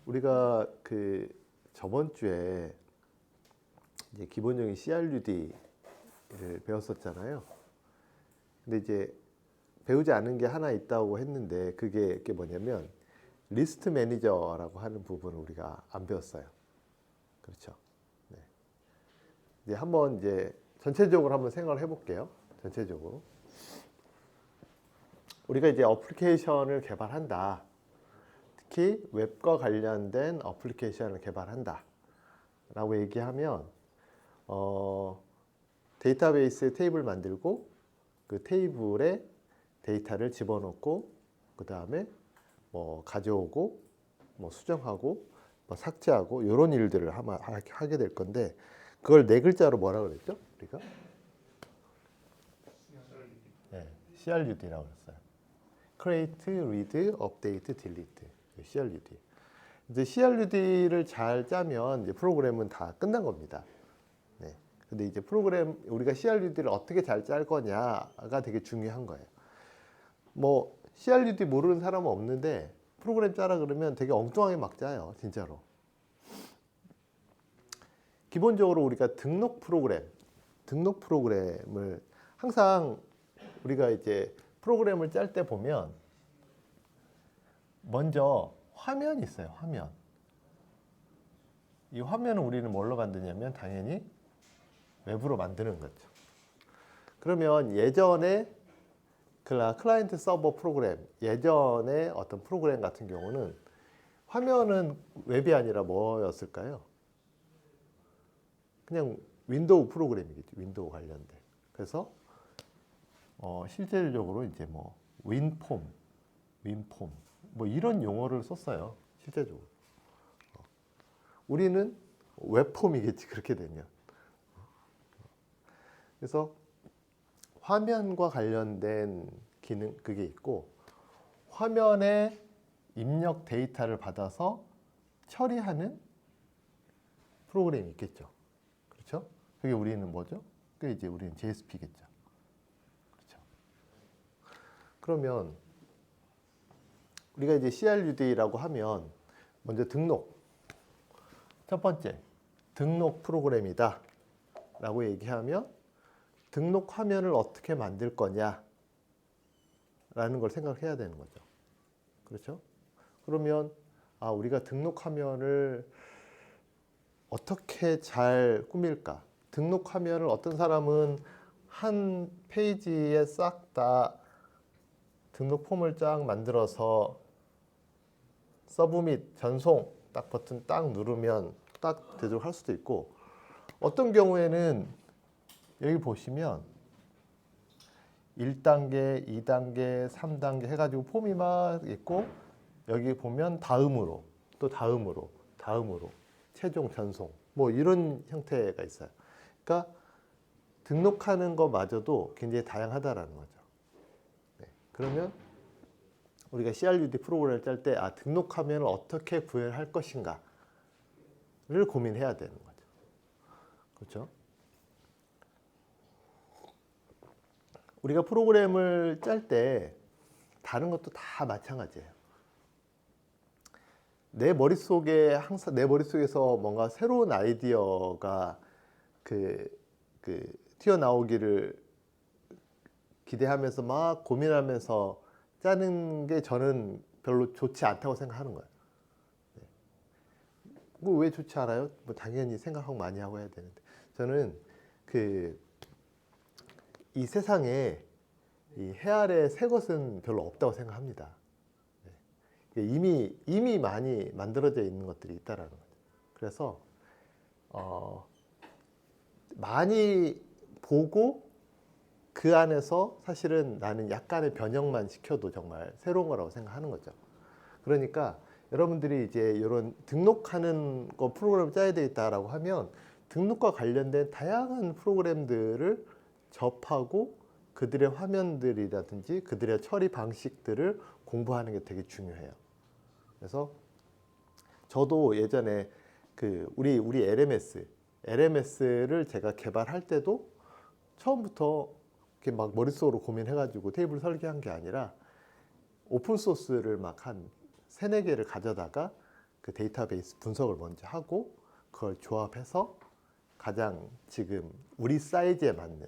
우리가 그 저번 주에 이제 기본적인 CRUD를 배웠었잖아요. 근데 이제 배우지 않은 게 하나 있다고 했는데 그게 뭐냐면 리스트 매니저라고 하는 부분을 우리가 안 배웠어요. 그렇죠. 네. 이제 한번 이제 전체적으로 한번 생각을 해볼게요. 전체적으로 우리가 이제 어플리케이션을 개발한다. 특히 웹과 관련된 어플리케이션을 개발한다 라고 얘기하면 데이터베이스에 테이블 만들고 그 테이블에 데이터를 집어넣고 그 다음에 뭐 가져오고 뭐 수정하고 뭐 삭제하고 이런 일들을 하게 될 건데 그걸 네 글자로 뭐라 그랬죠? 우리가 네, CRUD라고 했어요. Create, Read, Update, Delete. CRUD. 이제 CRUD를 잘 짜면 이제 프로그램은 다 끝난 겁니다. 네. 근데 이제 프로그램 우리가 CRUD를 어떻게 잘 짤 거냐가 되게 중요한 거예요. 뭐 CRUD 모르는 사람은 없는데 프로그램 짜라 그러면 되게 엉뚱하게 막 짜요, 진짜로. 기본적으로 우리가 등록 프로그램을 항상 우리가 이제 프로그램을 짤 때 보면 먼저 화면이 있어요, 화면. 이 화면을 우리는 뭘로 만드냐면 당연히 웹으로 만드는 거죠. 그러면 예전에 클라이언트 서버 프로그램, 예전에 어떤 프로그램 같은 경우는 화면은 웹이 아니라 뭐였을까요? 그냥 윈도우 프로그램이겠죠. 윈도우 관련된. 그래서 실질적으로 이제 뭐 윈폼 뭐 이런 용어를 썼어요. 실제적으로. 우리는 웹폼이겠지 그렇게 되면. 그래서 화면과 관련된 기능 그게 있고 화면에 입력 데이터를 받아서 처리하는 프로그램이 있겠죠. 그렇죠? 그게 우리는 뭐죠? 그게 이제 우리는 JSP겠죠. 그렇죠? 그러면 우리가 이제 CRUD라고 하면 먼저 등록. 첫 번째, 등록 프로그램이다 라고 얘기하면 등록 화면을 어떻게 만들 거냐 라는 걸 생각해야 되는 거죠. 그렇죠? 그러면 우리가 등록 화면을 어떻게 잘 꾸밀까? 등록 화면을 어떤 사람은 한 페이지에 싹 다 등록 폼을 쫙 만들어서 서브밋, 전송 딱 버튼 딱 누르면 딱 되도록 할 수도 있고 어떤 경우에는 여기 보시면 1단계, 2단계, 3단계 해가지고 폼이 막 있고 여기 보면 다음으로 또 다음으로 최종 전송 뭐 이런 형태가 있어요. 그러니까 등록하는 것마저도 굉장히 다양하다라는 거죠. 네. 그러면 우리가 CRUD 프로그램을 짤 때 등록하면 어떻게 구현할 것인가를 고민해야 되는 거죠. 그렇죠? 우리가 프로그램을 짤 때 다른 것도 다 마찬가지예요. 내 머릿속에서 뭔가 새로운 아이디어가 튀어나오기를 기대하면서 막 고민하면서 짜는 게 저는 별로 좋지 않다고 생각하는 거예요. 뭐 왜 좋지 않아요? 뭐 당연히 생각하고 많이 하고 해야 되는데 저는 이 세상에 이 해 아래 새 것은 별로 없다고 생각합니다. 이미 많이 만들어져 있는 것들이 있다라는 거죠. 그래서 많이 보고 그 안에서 사실은 나는 약간의 변형만 시켜도 정말 새로운 거라고 생각하는 거죠. 그러니까 여러분들이 이제 이런 등록하는 거 프로그램을 짜야 되겠다라고 하면 등록과 관련된 다양한 프로그램들을 접하고 그들의 화면들이라든지 그들의 처리 방식들을 공부하는 게 되게 중요해요. 그래서 저도 예전에 우리 LMS를 제가 개발할 때도 처음부터 이렇게 막 머릿속으로 고민해가지고 테이블 설계한 게 아니라 오픈 소스를 막 한 3-4개를 가져다가 그 데이터베이스 분석을 먼저 하고 그걸 조합해서 가장 지금 우리 사이즈에 맞는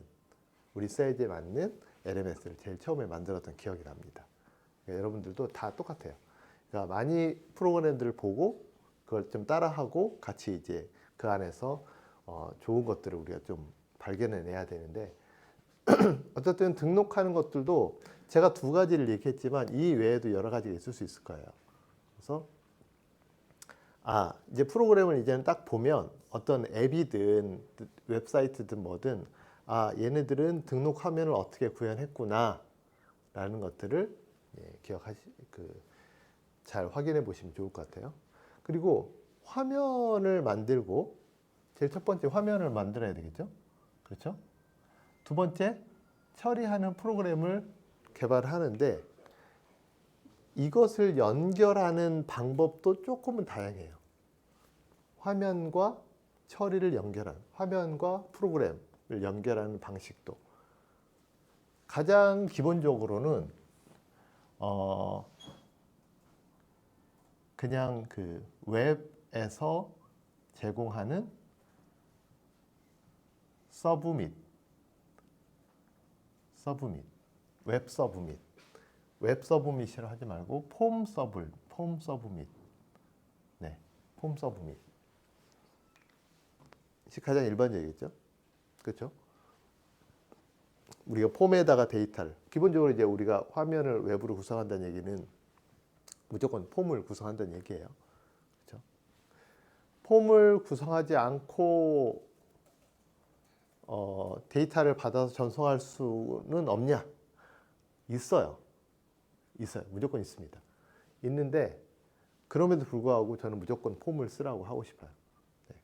LMS를 제일 처음에 만들었던 기억이 납니다. 그러니까 여러분들도 다 똑같아요. 그러니까 많이 프로그램들을 보고 그걸 좀 따라하고 같이 이제 그 안에서 좋은 것들을 우리가 좀 발견해내야 되는데 어쨌든 등록하는 것들도 제가 두 가지를 얘기했지만 이 외에도 여러 가지가 있을 수 있을 거예요. 그래서 이제 프로그램을 이제는 딱 보면 어떤 앱이든 웹사이트든 뭐든 얘네들은 등록 화면을 어떻게 구현했구나 라는 것들을 잘 확인해 보시면 좋을 것 같아요. 그리고 화면을 만들고 제일 첫 번째 화면을 만들어야 되겠죠? 그렇죠? 두 번째 처리하는 프로그램을 개발하는데 이것을 연결하는 방법도 조금은 다양해요. 화면과 처리를 연결하는, 화면과 프로그램을 연결하는 방식도 가장 기본적으로는 그냥 그 웹에서 제공하는 웹 서브밋이라고 하지 말고 폼 서브밋. 네, 폼 서브밋. 가장 일반적이겠죠? 그렇죠? 우리가 폼에다가 데이터를 기본적으로 이제 우리가 화면을 웹으로 구성한다는 얘기는 무조건 폼을 구성한다는 얘기예요. 그렇죠? 폼을 구성하지 않고 데이터를 받아서 전송할 수는 없냐? 있어요. 무조건 있습니다. 있는데 그럼에도 불구하고 저는 무조건 폼을 쓰라고 하고 싶어요. 네.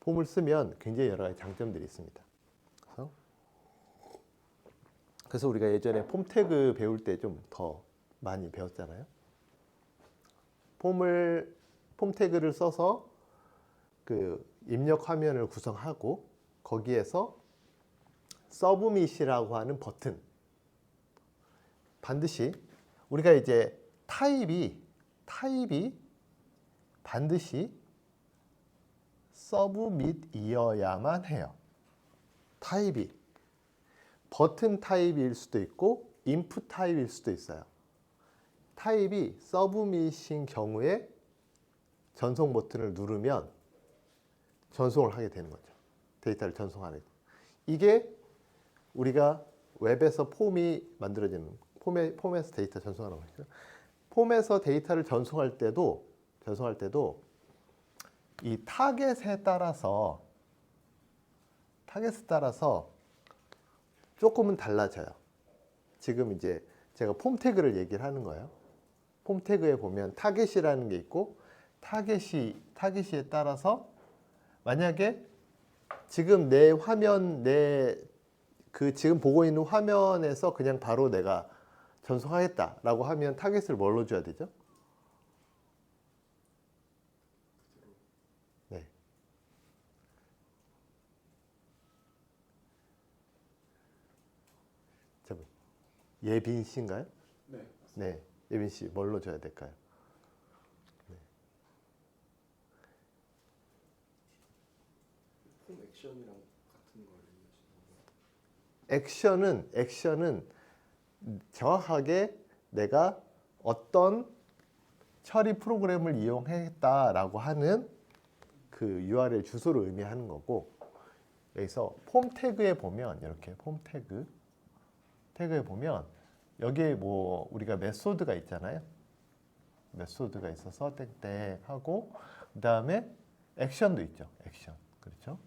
폼을 쓰면 굉장히 여러 가지 장점들이 있습니다. 그래서 우리가 예전에 폼 태그 배울 때 좀 더 많이 배웠잖아요. 폼 태그를 써서 그 입력 화면을 구성하고 거기에서 서브밋이라고 하는 버튼, 반드시 우리가 이제 타입이 반드시 서브밋이어야만 해요. 타입이 버튼 타입일 수도 있고 인풋 타입일 수도 있어요. 타입이 서브밋인 경우에 전송 버튼을 누르면 전송을 하게 되는 거죠. 데이터를 전송하는 거. 이게 우리가 웹에서 폼이 만들어지는 폼에서 데이터 전송하는 거죠. 폼에서 데이터를 전송할 때도 이 타겟에 따라서 조금은 달라져요. 지금 이제 제가 폼 태그를 얘기를 하는 거예요. 폼 태그에 보면 타겟이라는 게 있고 타겟에 따라서 만약에 지금 내 화면 지금 보고 있는 화면에서 그냥 바로 내가 전송하겠다라고 하면 타겟을 뭘로 줘야 되죠? 네. 예빈 씨인가요? 네. 네. 예빈 씨 뭘로 줘야 될까요? 네. 폼 액션이랑 같은 걸 얘기하시는 건가요? 액션은 정확하게 내가 어떤 처리 프로그램을 이용했다라고 하는 그 URL 주소를 의미하는 거고, 여기서 폼 태그에 보면 이렇게 폼 태그에 보면 여기에 뭐 우리가 메소드가 있잖아요. 메소드가 있어서 땡땡 하고 그 다음에 액션도 있죠. 액션. 그렇죠?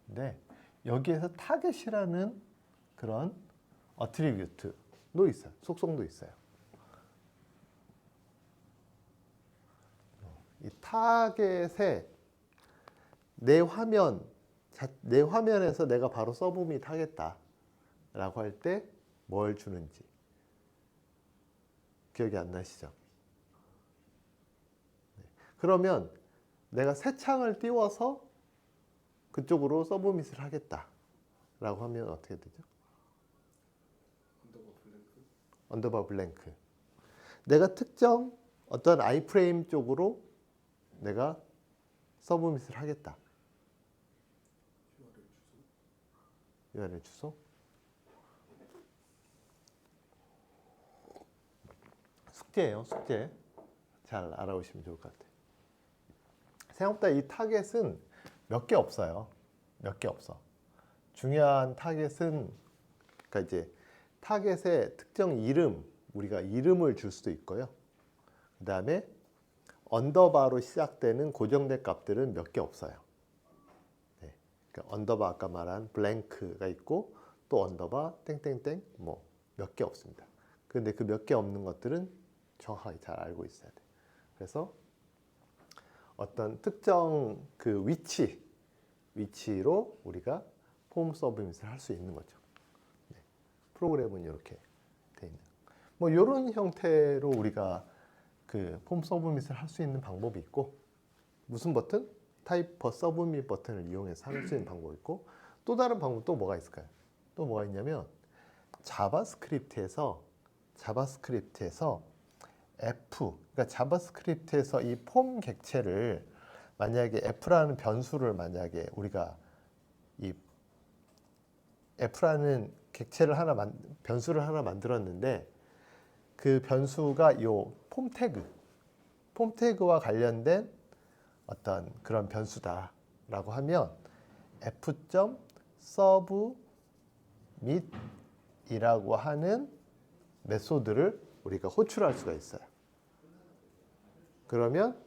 근데 여기에서 타겟이라는 그런 어트리뷰트도 있어요. 속성도 있어요. 이 타겟에 내 화면에서 내가 바로 서브밋 하겠다라고 할 때 뭘 주는지 기억이 안 나시죠? 네. 그러면 내가 새 창을 띄워서 그쪽으로 서브밋을 하겠다라고 하면 어떻게 되죠? 언더바 블랭크. 내가 특정 어떤 아이프레임 쪽으로 내가 서브밋을 하겠다. URL 주소. 숙제예요, 숙제. 잘 알아오시면 좋을 것 같아요. 생각보다 이 타겟은 몇 개 없어요. 몇 개 없어. 중요한 타겟은 그러니까 이제 타겟의 특정 이름, 우리가 이름을 줄 수도 있고요. 그 다음에 언더바로 시작되는 고정된 값들은 몇 개 없어요. 네. 그러니까 언더바 아까 말한 블랭크가 있고 또 언더바 땡땡땡 뭐 몇 개 없습니다. 그런데 그 몇 개 없는 것들은 정확하게 잘 알고 있어야 돼요. 그래서 어떤 특정 그 위치로 우리가 폼 서브밋을 할 수 있는 거죠. 네. 프로그램은 이렇게 돼 있는. 뭐 이런 형태로 우리가 그 폼 서브밋을 할 수 있는 방법이 있고, 무슨 버튼? 타입 서브밋 버튼을 이용해서 할 수 있는 방법이 있고, 또 다른 방법 또 뭐가 있을까요? 또 뭐가 있냐면 자바스크립트에서 그러니까 자바스크립트에서 이 폼 객체를 만약에 f라는 변수를 만약에 우리가 이 f라는 객체를 변수를 하나 만들었는데 그 변수가 요 폼 태그와 관련된 어떤 그런 변수다라고 하면 f.submit이라고 하는 메소드를 우리가 호출할 수가 있어요. 그러면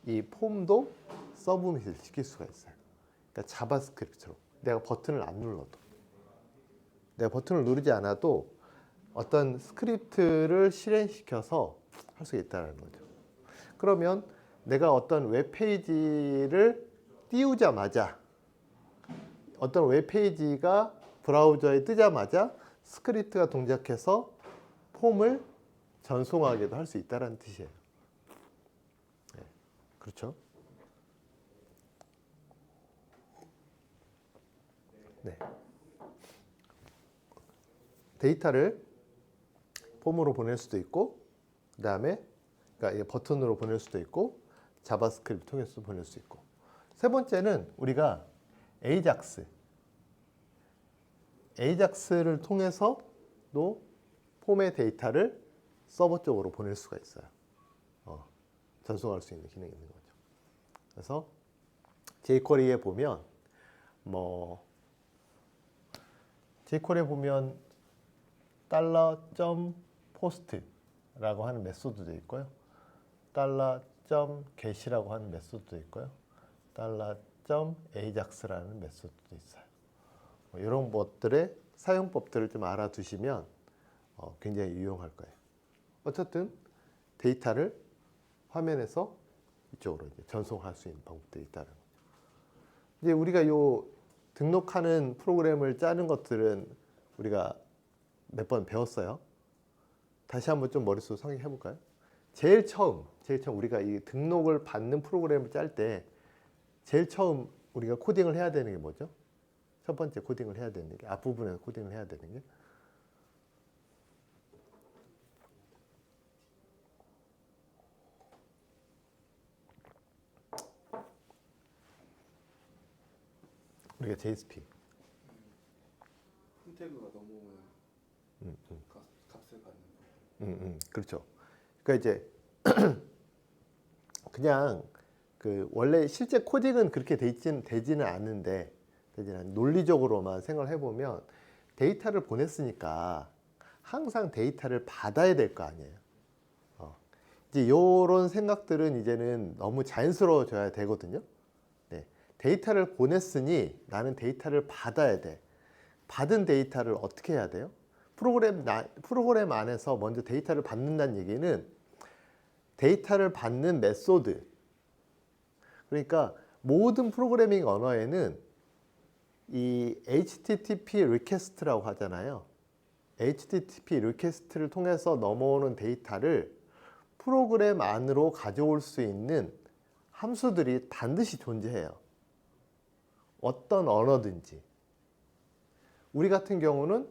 이 폼도 서브밋을 시킬 수가 있어요. 그러니까 자바스크립트로 내가 버튼을 안 눌러도, 내가 버튼을 누르지 않아도 어떤 스크립트를 실행시켜서 할 수 있다는 거죠. 그러면 내가 어떤 웹페이지를 띄우자마자, 어떤 웹페이지가 브라우저에 뜨자마자 스크립트가 동작해서 폼을 전송하기도 할 수 있다는 뜻이에요. 네, 그렇죠? 네. 데이터를 폼으로 보낼 수도 있고, 그 다음에 그러니까 버튼으로 보낼 수도 있고, 자바스크립트 통해서 보낼 수 있고. 세 번째는 우리가 에이작스를 통해서도 폼의 데이터를 서버 쪽으로 보낼 수가 있어요. 전송할 수 있는 기능이 있는 거죠. 그래서 jQuery에 보면 $post라고 하는 메소드도 있고요. $get이라고 하는 메소드도 있고요. $ajax라는 메소드도 있어요. 이런 것들의 사용법들을 좀 알아두시면 굉장히 유용할 거예요. 어쨌든 데이터를 화면에서 이쪽으로 이제 전송할 수 있는 방법들이 있다는 거죠. 이제 우리가 요 등록하는 프로그램을 짜는 것들은 우리가 몇 번 배웠어요. 다시 한번 좀 머릿속으로 상기해 볼까요? 제일 처음 우리가 이 등록을 받는 프로그램을 짤 때 제일 처음 우리가 코딩을 해야 되는 게 뭐죠? 첫 번째 코딩을 해야 되는 게, 앞부분에서 코딩을 해야 되는 게 우리가 JSP. 폼태그가 넘어오면 값을 받는 거. 그렇죠. 그러니까 이제 그냥 그 원래 실제 코딩은 그렇게 되지는 않는데, 논리적으로만 생각을 해보면 데이터를 보냈으니까 항상 데이터를 받아야 될 거 아니에요. 이제 이런 생각들은 이제는 너무 자연스러워져야 되거든요. 네. 데이터를 보냈으니 나는 데이터를 받아야 돼. 받은 데이터를 어떻게 해야 돼요? 프로그램 안에서 먼저 데이터를 받는다는 얘기는 데이터를 받는 메소드. 그러니까 모든 프로그래밍 언어에는 이 HTTP 리퀘스트라고 하잖아요. HTTP 리퀘스트를 통해서 넘어오는 데이터를 프로그램 안으로 가져올 수 있는 함수들이 반드시 존재해요. 어떤 언어든지. 우리 같은 경우는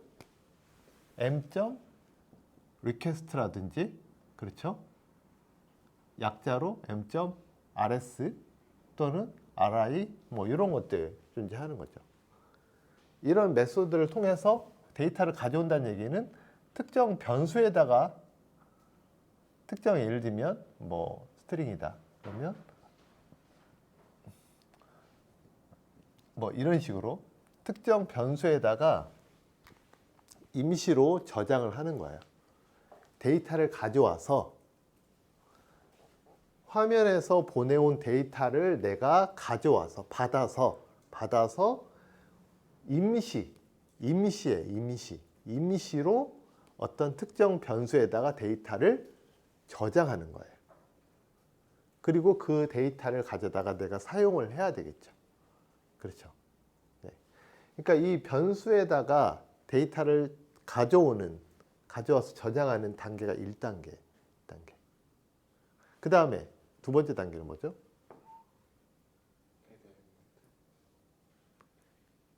m.request라든지, 그렇죠? 약자로 m.rs 또는 ri 뭐 이런 것들 존재하는 거죠. 이런 메소드를 통해서 데이터를 가져온다는 얘기는 특정 변수에다가 특정 예를 들면 뭐 스트링이다 그러면 뭐 이런 식으로 특정 변수에다가 임시로 저장을 하는 거예요. 데이터를 가져와서 화면에서 보내온 데이터를 내가 가져와서 받아서 임시로 어떤 특정 변수에다가 데이터를 저장하는 거예요. 그리고 그 데이터를 가져다가 내가 사용을 해야 되겠죠. 그렇죠. 네. 그러니까 이 변수에다가 데이터를 가져와서 저장하는 단계가 1단계. 그 다음에 두 번째 단계는 뭐죠?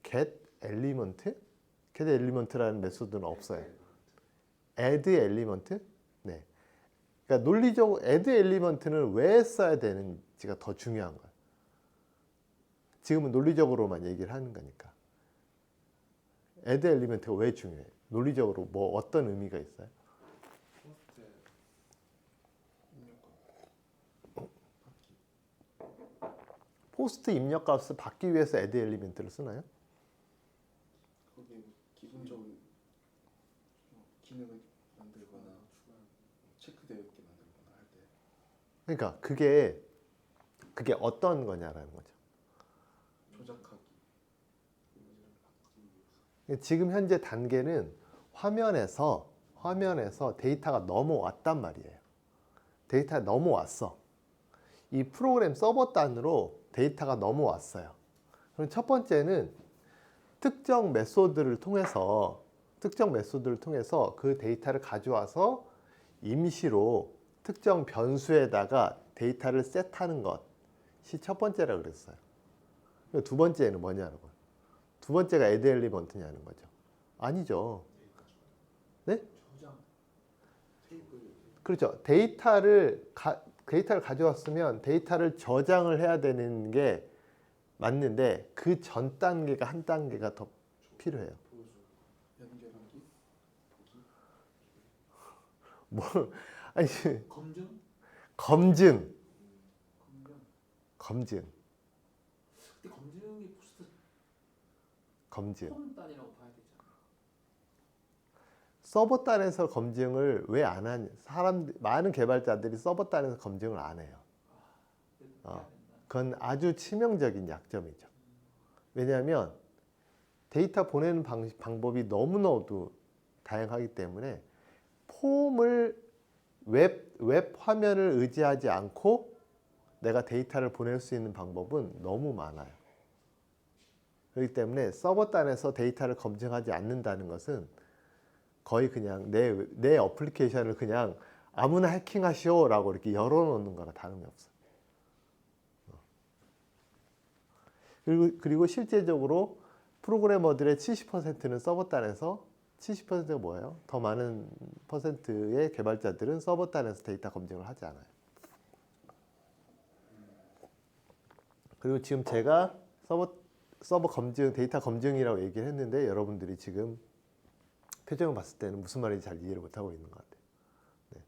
get element? get element라는 메소드는 없어요. add element? 네. 그러니까 논리적으로 add element는 왜 써야 되는지가 더 중요한 거예요. 지금은 논리적으로만 얘기를 하는 거니까. add element가 왜 중요해요? 논리적으로 뭐 어떤 의미가 있어요? 포스트 입력값 포스트 입력값을 받기 위해서 add element를 쓰나요? 거기에 뭐 기본적인 기능을 만들거나 체크되어 있게 만들거나 할 때 그러니까 그게 어떤 거냐라는 거죠. 조작하기 이미지를 바꾸기 위해서 지금 현재 단계는 화면에서 데이터가 넘어왔단 말이에요. 데이터가 넘어왔어. 이 프로그램 서버 단으로 데이터가 넘어왔어요. 그럼 첫 번째는 특정 메소드를 통해서 그 데이터를 가져와서 임시로 특정 변수에다가 데이터를 셋하는 것이 첫 번째라고 그랬어요. 두 번째는 뭐냐는 거예요. 두 번째가 add element냐는 거죠. 아니죠. 네? 저장 테이블 그렇죠. 데이터를 가져왔으면 데이터를 저장을 해야 되는 게 맞는데 그 전 단계가 한 단계가 더 필요해요. 보조 연결하기 보기 뭐 아니 검증 검증. 근데 검증이 포스트 검증. 폼 단이라고 봐야 되잖아. 서버 단에서 검증을 왜 안 하냐? 많은 개발자들이 서버 단에서 검증을 안 해요. 그건 아주 치명적인 약점이죠. 왜냐하면 데이터 보내는 방법이 너무너무 다양하기 때문에 폼을 웹 화면을 의지하지 않고 내가 데이터를 보낼 수 있는 방법은 너무 많아요. 그렇기 때문에 서버 단에서 데이터를 검증하지 않는다는 것은 거의 그냥 내 어플리케이션을 그냥 아무나 해킹하시오라고 이렇게 열어놓는 거나 다름이 없어요. 그리고 실제적으로 프로그래머들의 70%는 서버 단에서 70%가 뭐예요? 더 많은 퍼센트의 개발자들은 서버 단에서 데이터 검증을 하지 않아요. 그리고 지금 제가 서버 검증, 데이터 검증이라고 얘기를 했는데 여러분들이 지금 표정을 봤을 때는 무슨 말인지 잘 이해를 못하고 있는 것 같아요. 네.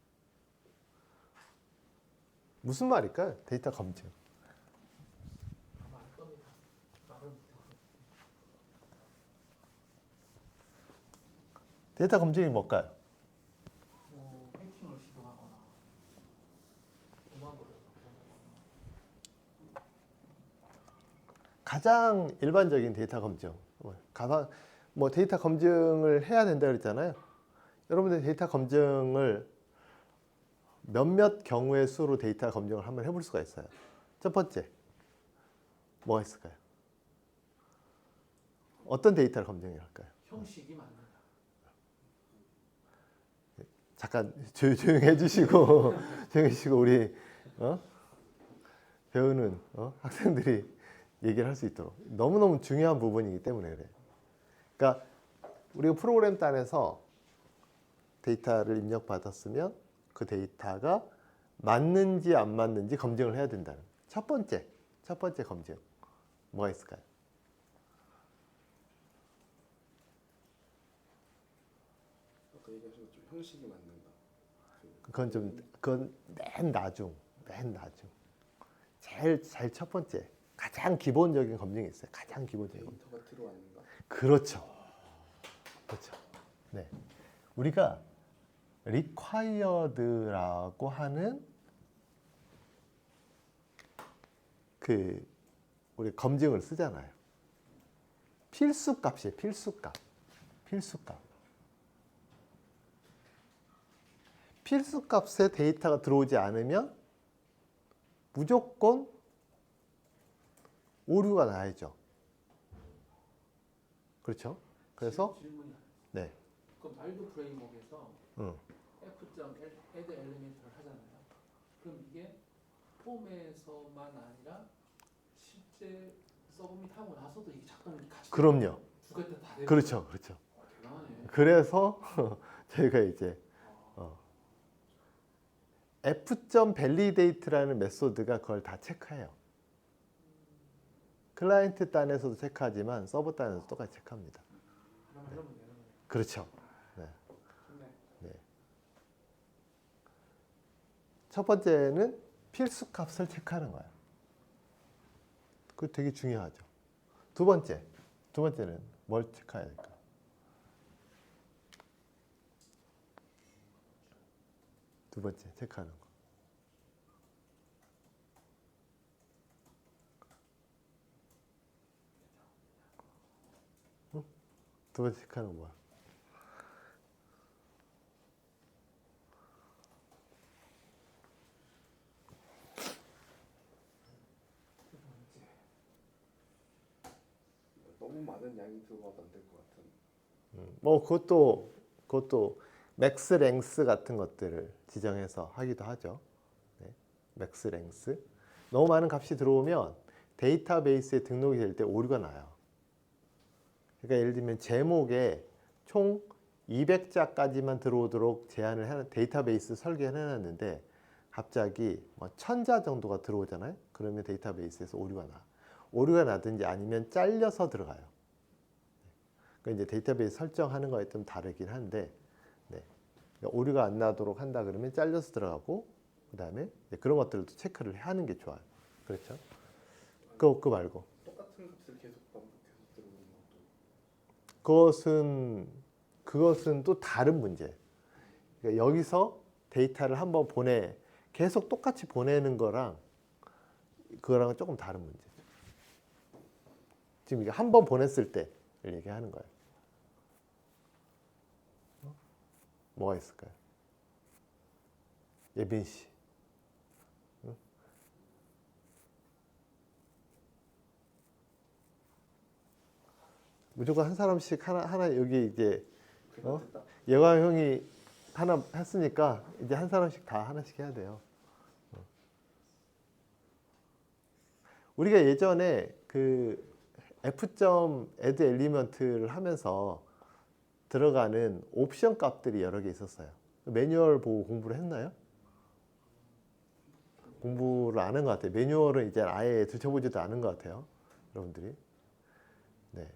무슨 말일까요? 데이터 검증. 아마 알 겁니다. 말을 못해. 데이터 검증이 뭘까요? 뭐 해킹을 시도하거나 오만거를 가장 일반적인 데이터 검증. 뭐 데이터 검증을 해야 된다 그랬잖아요. 여러분들 데이터 검증을 몇몇 경우의 수로 데이터 검증을 한번 해볼 수가 있어요. 첫 번째, 뭐가 있을까요? 어떤 데이터를 검증해야 할까요? 형식이 맞는다. 잠깐 조용히 해주시고 조용히 해주시고 우리 배우는 학생들이 얘기를 할 수 있도록 너무너무 중요한 부분이기 때문에 그래요. 그러니까 우리가 프로그램 단에서 데이터를 입력받았으면 그 데이터가 맞는지 안 맞는지 검증을 해야 된다는 첫 번째 검증 뭐가 있을까요? 아까 얘기하신 것좀 형식이 맞는가? 그건 맨 나중 제일 첫 번째 가장 기본적인 검증이 있어요. 가장 기본적인 검증. 데이터가 들어왔는가? 그렇죠. 네, 우리가 required라고 하는 그 우리 검증을 쓰잖아요. 필수값이에요. 필수값. 필수값에 데이터가 들어오지 않으면 무조건 오류가 나야죠. 그렇죠? 그래서 질문이 네, 그럼 발도 프레임워크에서 응. F.add 엘리멘트를 하잖아요. 그럼 이게 폼에서만 아니라 실제 서브밋 하고 나서도 이게 작동이 같이 그럼요. 두 가지 다 되는 그렇죠. 대단하네. 그래서 저희가 이제 F.validate라는 메소드가 그걸 다 체크해요. 클라이언트 단에서도 체크하지만 서버 단에서도 똑같이 체크합니다. 하나만 해놓으면 되는 거예요. 그렇죠. 네. 좋네. 첫 번째는 필수값을 체크하는 거예요. 그거 되게 중요하죠. 두 번째는 뭘 체크해야 될까? 두 번째 체크하는 거. 두 번째 체크하는 거 뭐야? 너무 많은 양이 들어가도 안 될 것 같은. 뭐 그것도 맥스 랭스 같은 것들을 지정해서 하기도 하죠. 네. 맥스 랭스. 너무 많은 값이 들어오면 데이터베이스에 등록이 될 때 오류가 나요. 그러니까 예를 들면 제목에 총 200자까지만 들어오도록 제한을 해놓은 데이터베이스 설계를 해놨는데 갑자기 뭐 1000자 정도가 들어오잖아요. 그러면 데이터베이스에서 오류가 나. 오류가 나든지 아니면 잘려서 들어가요. 그러니까 이제 데이터베이스 설정하는 거에 좀 다르긴 한데, 네. 그러니까 오류가 안 나도록 한다 그러면 잘려서 들어가고, 그 다음에 그런 것들도 체크를 하는 게 좋아요. 그렇죠? 그거 말고. 똑같은 값을 계속 반복해서 들어오는 것도. 그것은 또 다른 문제. 그러니까 여기서 데이터를 한번 계속 똑같이 보내는 거랑 그거랑은 조금 다른 문제죠. 지금 이게 한 번 보냈을 때를 얘기하는 거예요. 뭐가 있을까요? 예빈 씨. 무조건 한 사람씩 하나 여기 이제 예광 형이 하나 했으니까 이제 한 사람씩 다 하나씩 해야 돼요. 우리가 예전에 그 F.add 엘리먼트를 하면서 들어가는 옵션 값들이 여러 개 있었어요. 매뉴얼 보고 공부를 했나요? 공부를 안 한 것 같아요. 매뉴얼은 이제 아예 들춰보지도 않은 것 같아요. 여러분들이. 네.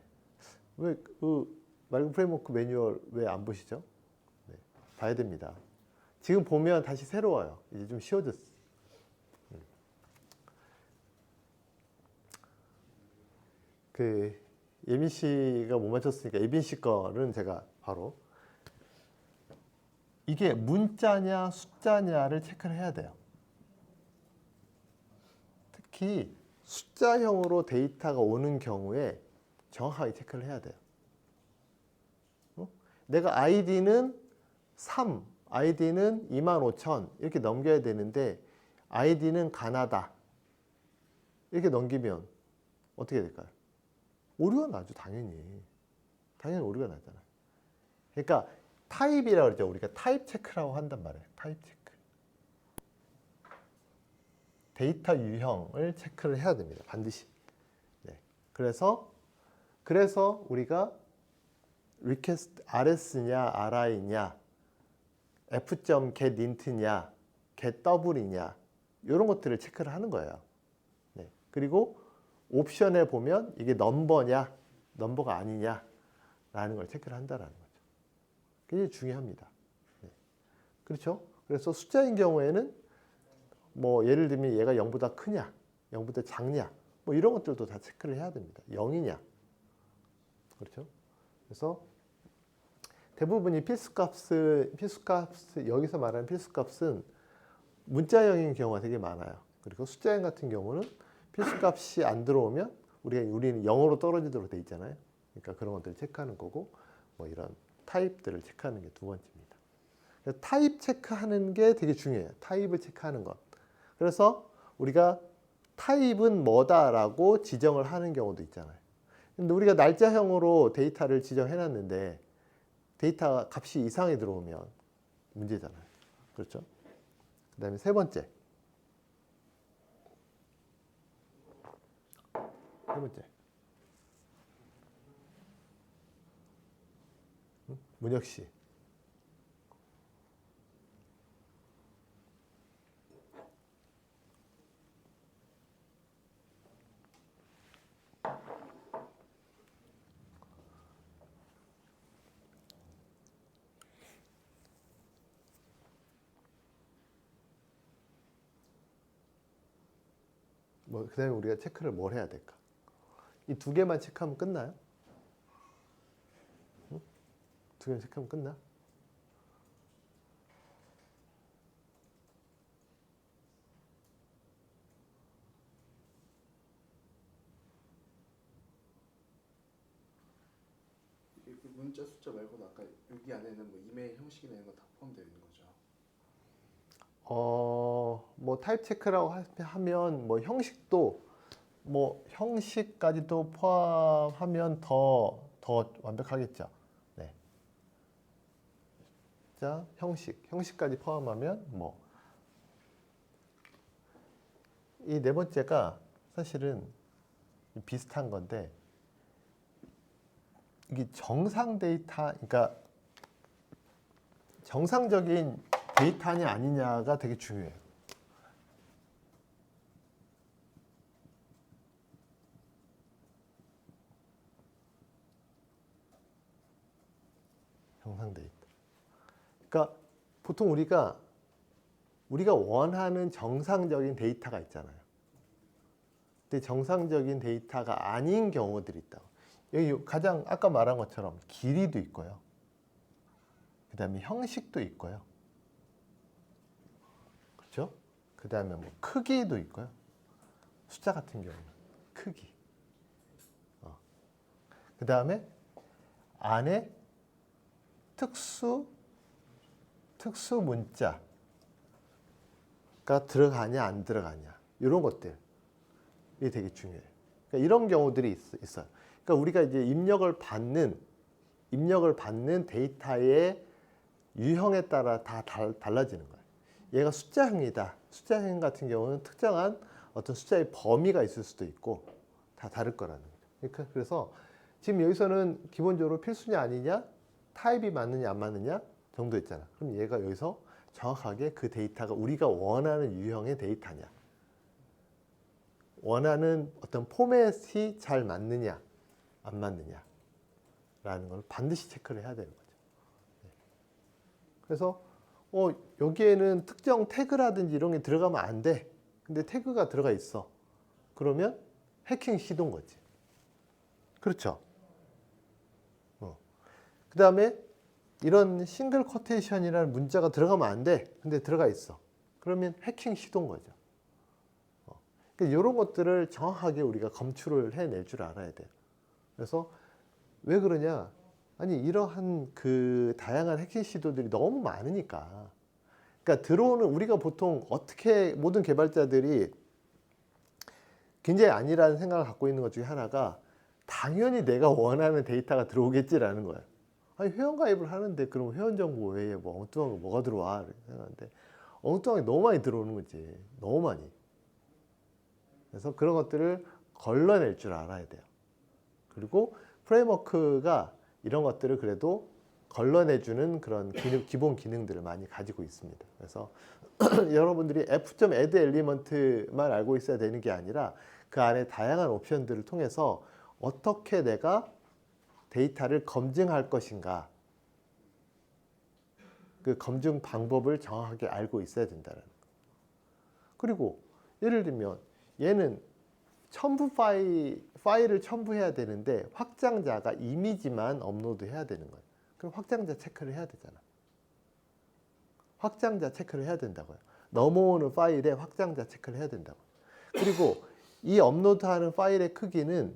왜 말고 프레임워크 매뉴얼 왜 안 보시죠? 네. 봐야 됩니다. 지금 보면 다시 새로워요. 이제 좀 쉬워졌어요. 그 예민 씨가 못 맞췄으니까 예빈 씨 거는 제가 바로 이게 문자냐 숫자냐를 체크를 해야 돼요. 특히 숫자형으로 데이터가 오는 경우에 정확하게 체크를 해야 돼요. 내가 아이디는 3, 아이디는 25,000 이렇게 넘겨야 되는데 아이디는 가나다 이렇게 넘기면 어떻게 될까요? 오류가 나죠. 당연히 오류가 나잖아요. 그러니까 타입이라고 그러죠. 우리가 타입 체크라고 한단 말이에요. 타입 체크. 데이터 유형을 체크를 해야 됩니다. 반드시. 네. 그래서 우리가 request RS냐 RI냐 F.getInt냐 get 더블이냐 이런 것들을 체크를 하는 거예요. 네. 그리고 옵션에 보면 이게 넘버냐 넘버가 아니냐라는 걸 체크를 한다라는 거죠. 굉장히 중요합니다. 네. 그렇죠? 그래서 숫자인 경우에는 뭐 예를 들면 얘가 0보다 크냐 0보다 작냐 뭐 이런 것들도 다 체크를 해야 됩니다. 0이냐 그렇죠? 그래서 대부분이 필수값 여기서 말하는 필수값은 문자형인 경우가 되게 많아요. 그리고 숫자형 같은 경우는 필수값이 안 들어오면 우리는 0으로 떨어지도록 돼 있잖아요. 그러니까 그런 것들을 체크하는 거고 뭐 이런 타입들을 체크하는 게 두 번째입니다. 그래서 타입 체크하는 게 되게 중요해요. 타입을 체크하는 것. 그래서 우리가 타입은 뭐다라고 지정을 하는 경우도 있잖아요. 근데 우리가 날짜형으로 데이터를 지정해놨는데 데이터 값이 이상이 들어오면 문제잖아요. 그렇죠? 그 다음에 세 번째. 문혁 씨. 뭐 그다음에 우리가 체크를 뭘 해야 될까? 이 두 개만 체크하면 끝나요? 응? 두 개만 체크하면 끝나? 그 문자 숫자 말고도 아까 여기 안에는 뭐 이메일 형식이나 이런 거 다 포함되어 있는 거죠. 뭐 타입 체크라고 하면 뭐 형식도 뭐 형식까지도 포함하면 더 완벽하겠죠. 네. 자, 형식까지 포함하면 뭐 이 네 번째가 사실은 비슷한 건데 이게 정상 데이터, 그러니까 정상적인 데이터냐 아니냐가 되게 중요해요. 정상 데이터. 그러니까 보통 우리가 원하는 정상적인 데이터가 있잖아요. 근데 정상적인 데이터가 아닌 경우들이 있다. 여기 가장 아까 말한 것처럼 길이도 있고요. 그 다음에 형식도 있고요. 그렇죠? 그 다음에 뭐 크기도 있고요. 숫자 같은 경우는 크기. 그 다음에 안에 특수 문자가 들어가냐 안 들어가냐 이런 것들이 되게 중요해요. 그러니까 이런 경우들이 있어요. 그러니까 우리가 이제 입력을 받는 데이터의 유형에 따라 다 달라지는 거예요. 얘가 숫자형이다. 숫자형 같은 경우는 특정한 어떤 숫자의 범위가 있을 수도 있고 다 다를 거라는 거죠. 그러니까 그래서 지금 여기서는 기본적으로 필수냐 아니냐, 타입이 맞느냐 안 맞느냐 정도 있잖아. 그럼 얘가 여기서 정확하게 그 데이터가 우리가 원하는 유형의 데이터냐, 원하는 어떤 포맷이 잘 맞느냐 안 맞느냐라는 걸 반드시 체크를 해야 되는 거죠. 그래서 여기에는 특정 태그라든지 이런 게 들어가면 안 돼. 근데 태그가 들어가 있어. 그러면 해킹 시도인 거지. 그렇죠? 그 다음에 이런 싱글 쿼테이션이라는 문자가 들어가면 안 돼. 근데 들어가 있어. 그러면 해킹 시도인 거죠. 그러니까 이런 것들을 정확하게 우리가 검출을 해낼 줄 알아야 돼요. 그래서 왜 그러냐? 아니 이러한 그 다양한 해킹 시도들이 너무 많으니까. 그러니까 들어오는 우리가 보통 어떻게 모든 개발자들이 굉장히 아니라는 생각을 갖고 있는 것 중에 하나가 당연히 내가 원하는 데이터가 들어오겠지라는 거예요. 아니 회원가입을 하는데 그럼 회원 정보 외에 뭐 엉뚱한 거 뭐가 들어와? 이렇게 생각하는데 엉뚱한 게 너무 많이 들어오는 거지. 너무 많이. 그래서 그런 것들을 걸러낼 줄 알아야 돼요. 그리고 프레임워크가 이런 것들을 그래도 걸러내주는 그런 기본 기능들을 많이 가지고 있습니다. 그래서 여러분들이 f.add 엘리먼트만 알고 있어야 되는 게 아니라 그 안에 다양한 옵션들을 통해서 어떻게 내가 데이터를 검증할 것인가, 그 검증 방법을 정확하게 알고 있어야 된다는 거. 그리고 예를 들면 얘는 첨부 파일을 첨부해야 되는데 확장자가 이미지만 업로드해야 되는 거예요. 그럼 확장자 체크를 해야 되잖아. 확장자 체크를 해야 된다고요. 넘어오는 파일에 확장자 체크를 해야 된다고. 그리고 이 업로드하는 파일의 크기는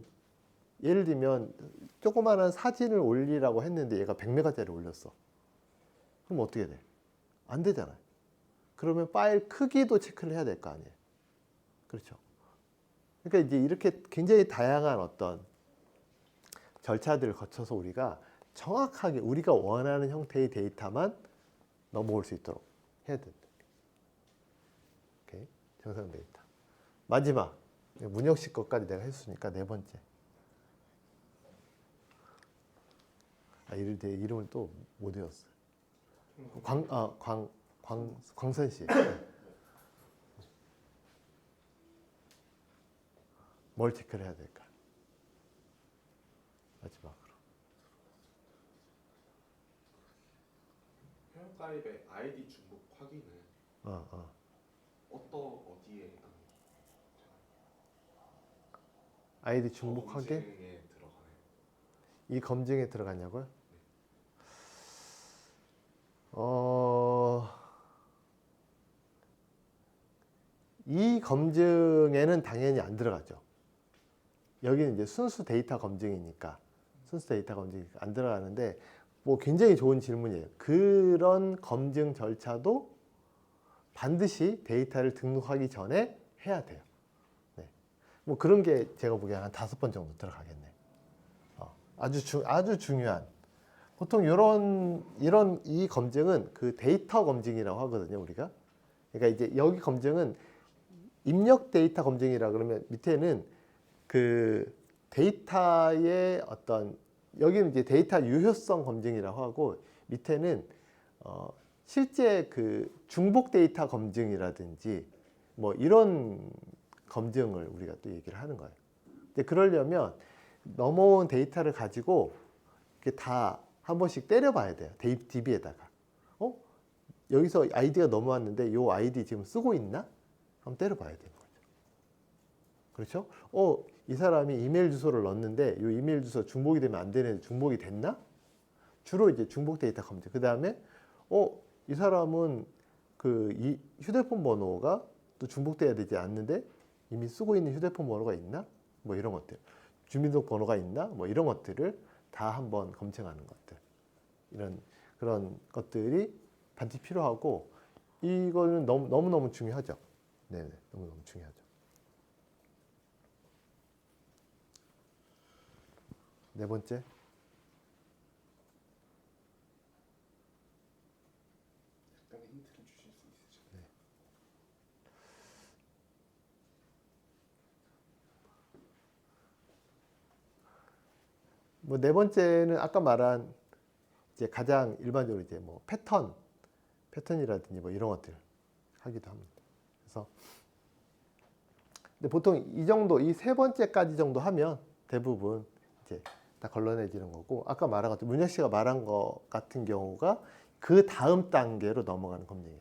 예를 들면 조그마한 사진을 올리라고 했는데 얘가 100메가짜리 올렸어. 그럼 어떻게 돼? 안 되잖아요. 그러면 파일 크기도 체크를 해야 될 거 아니에요. 그렇죠. 그러니까 이제 이렇게 굉장히 다양한 어떤 절차들을 거쳐서 우리가 정확하게 우리가 원하는 형태의 데이터만 넘어올 수 있도록 해야 된다. 오케이. 정상 데이터. 마지막 문혁 씨 것까지 내가 했으니까 네 번째. 이름을 또 못 외웠어요. 광선 씨. 뭘 체크를 해야 될까? 마지막으로. 회원가입의 아이디 중복 확인은 어디에 해당해요? 아이디 중복 확인? 검증에 들어가나요? 이 검증에 들어가냐고요? 이 검증에는 당연히 안 들어가죠. 여기는 이제 순수 데이터 검증이니까 안 들어가는데 뭐 굉장히 좋은 질문이에요. 그런 검증 절차도 반드시 데이터를 등록하기 전에 해야 돼요. 네. 뭐 그런 게 제가 보기엔 한 5번 정도 들어가겠네. 아주 중요한. 보통 이런 이 검증은 그 데이터 검증이라고 하거든요, 우리가. 그러니까 이제 여기 검증은 입력 데이터 검증이라 그러면 밑에는 그 데이터의 어떤 여기는 이제 데이터 유효성 검증이라고 하고 밑에는 실제 그 중복 데이터 검증이라든지 뭐 이런 검증을 우리가 또 얘기를 하는 거예요. 근데 그러려면 넘어온 데이터를 가지고 이렇게 다 한 번씩 때려봐야 돼요. DB에다가. 여기서 아이디가 넘어왔는데 이 아이디 지금 쓰고 있나? 한번 때려봐야 되는 거죠. 그렇죠? 이 사람이 이메일 주소를 넣었는데 이 이메일 주소 중복이 되면 안 되는데 중복이 됐나? 주로 이제 중복 데이터 검증. 그 다음에 이 사람은 이 휴대폰 번호가 또 중복돼야 되지 않는데 이미 쓰고 있는 휴대폰 번호가 있나? 뭐 이런 것들. 주민등록 번호가 있나? 뭐 이런 것들을 다 한번 검증하는 것들. 그런 것들이 반드시 필요하고 이거는 너무너무 중요하죠. 네네, 너무너무 중요하죠. 네 번째. 약간의 힌트를 주실 수 있으실까요? 뭐 네 번째는 아까 말한 이제 가장 일반적으로 이제 뭐 패턴이라든지 뭐 이런 것들 하기도 합니다. 그래서 근데 보통 이 정도, 이 세 번째까지 정도 하면 대부분 이제 다 걸러내지는 거고 아까 말한 것처럼 문혁 씨가 말한 것 같은 경우가 그 다음 단계로 넘어가는 검증이에요.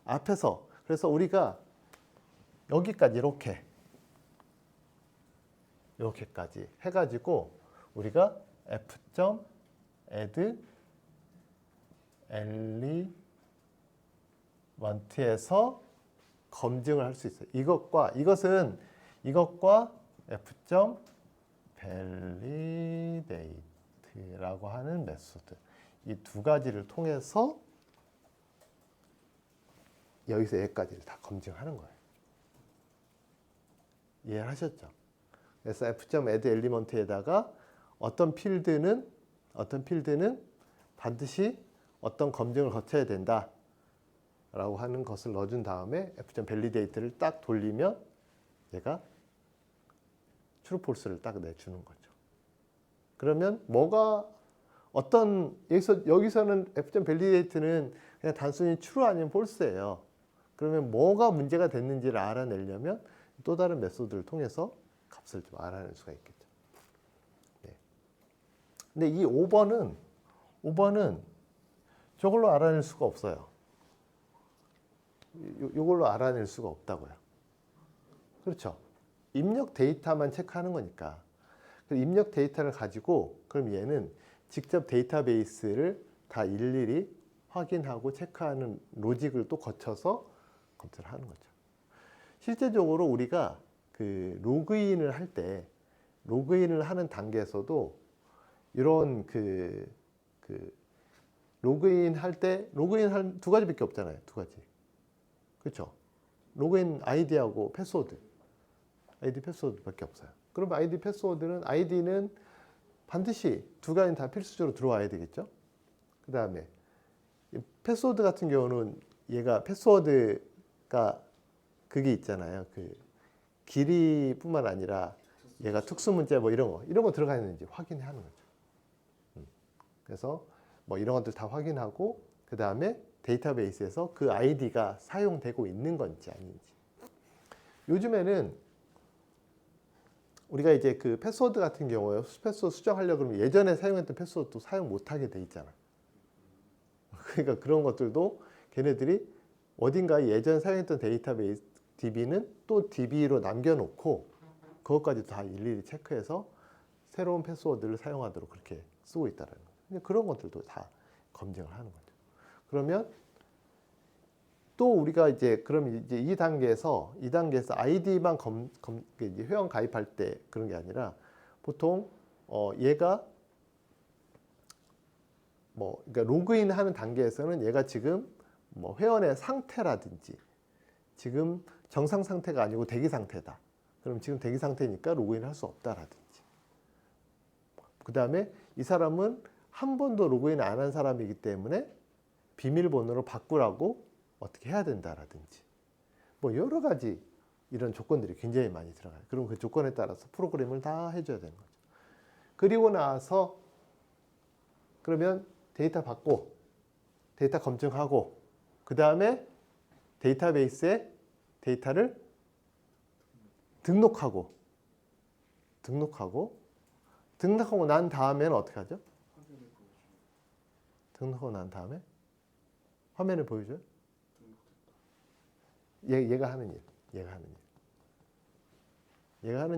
앞에서 그래서 우리가 여기까지 이렇게까지 해가지고 우리가 f.add 엘리먼트에서 검증을 할 수 있어요. 이것과 validate라고 하는 메소드. 이 두 가지를 통해서 여기서 여기까지를 다 검증하는 거예요. 이해하셨죠? 그래서 f.add 엘리먼트에다가 어떤 필드는 반드시 어떤 검증을 거쳐야 된다 라고 하는 것을 넣어준 다음에 f.validate를 딱 돌리면 얘가 true, false를 딱 내주는 거죠. 그러면 뭐가 어떤 여기서는 F validate는 그냥 단순히 true 아니면 false예요. 그러면 뭐가 문제가 됐는지를 알아내려면 또 다른 메소드를 통해서 값을 좀 알아낼 수가 있겠죠. 네. 근데 이 5번은 저걸로 알아낼 수가 없어요. 이걸로 알아낼 수가 없다고요. 그렇죠. 입력 데이터만 체크하는 거니까. 입력 데이터를 가지고 그럼 얘는 직접 데이터베이스를 다 일일이 확인하고 체크하는 로직을 또 거쳐서 검토를 하는 거죠. 실제적으로 우리가 그 로그인을 하는 단계에서도 이런 로그인 할 두 가지밖에 없잖아요. 두 가지. 그렇죠? 로그인 아이디하고 패스워드. 아이디 패스워드밖에 없어요. 그럼 아이디는 반드시 두 가지는 다 필수적으로 들어와야 되겠죠? 그 다음에 패스워드 같은 경우는 얘가 패스워드가 그게 있잖아요. 그 길이뿐만 아니라 얘가 특수 문자 뭐 이런 거 들어가 있는지 확인하는 거죠. 그래서 뭐 이런 것들 다 확인하고 그 다음에 데이터베이스에서 그 아이디가 사용되고 있는 건지 아닌지. 요즘에는 우리가 이제 그 패스워드 같은 경우에 패스워드 수정하려고 그러면 예전에 사용했던 패스워드도 사용 못하게 돼 있잖아. 그러니까 그런 것들도 걔네들이 어딘가에 예전 사용했던 데이터베이스 DB는 또 DB로 남겨놓고 그것까지 다 일일이 체크해서 새로운 패스워드를 사용하도록 그렇게 쓰고 있다는 거예요. 그런 것들도 다 검증을 하는 거죠. 그러면 또 우리가 그럼 이제 이 단계에서 아이디만 이제 회원 가입할 때 그런 게 아니라 보통 얘가 그러니까 로그인 하는 단계에서는 얘가 지금 뭐 회원의 상태라든지 지금 정상 상태가 아니고 대기 상태다. 그럼 지금 대기 상태니까 로그인을 할 수 없다라든지. 그 다음에 이 사람은 한 번도 로그인 안 한 사람이기 때문에 비밀번호로 바꾸라고 어떻게 해야 된다라든지. 뭐 여러 가지 이런 조건들이 굉장히 많이 들어가요. 그럼 그 조건에 따라서 프로그램을 다 해줘야 되는 거죠. 그리고 나서 그러면 데이터 받고 데이터 검증하고 그 다음에 데이터베이스에 데이터를 등록하고 난 다음에는 어떻게 하죠? 등록하고 난 다음에 화면을 보여줘요? 얘가 하는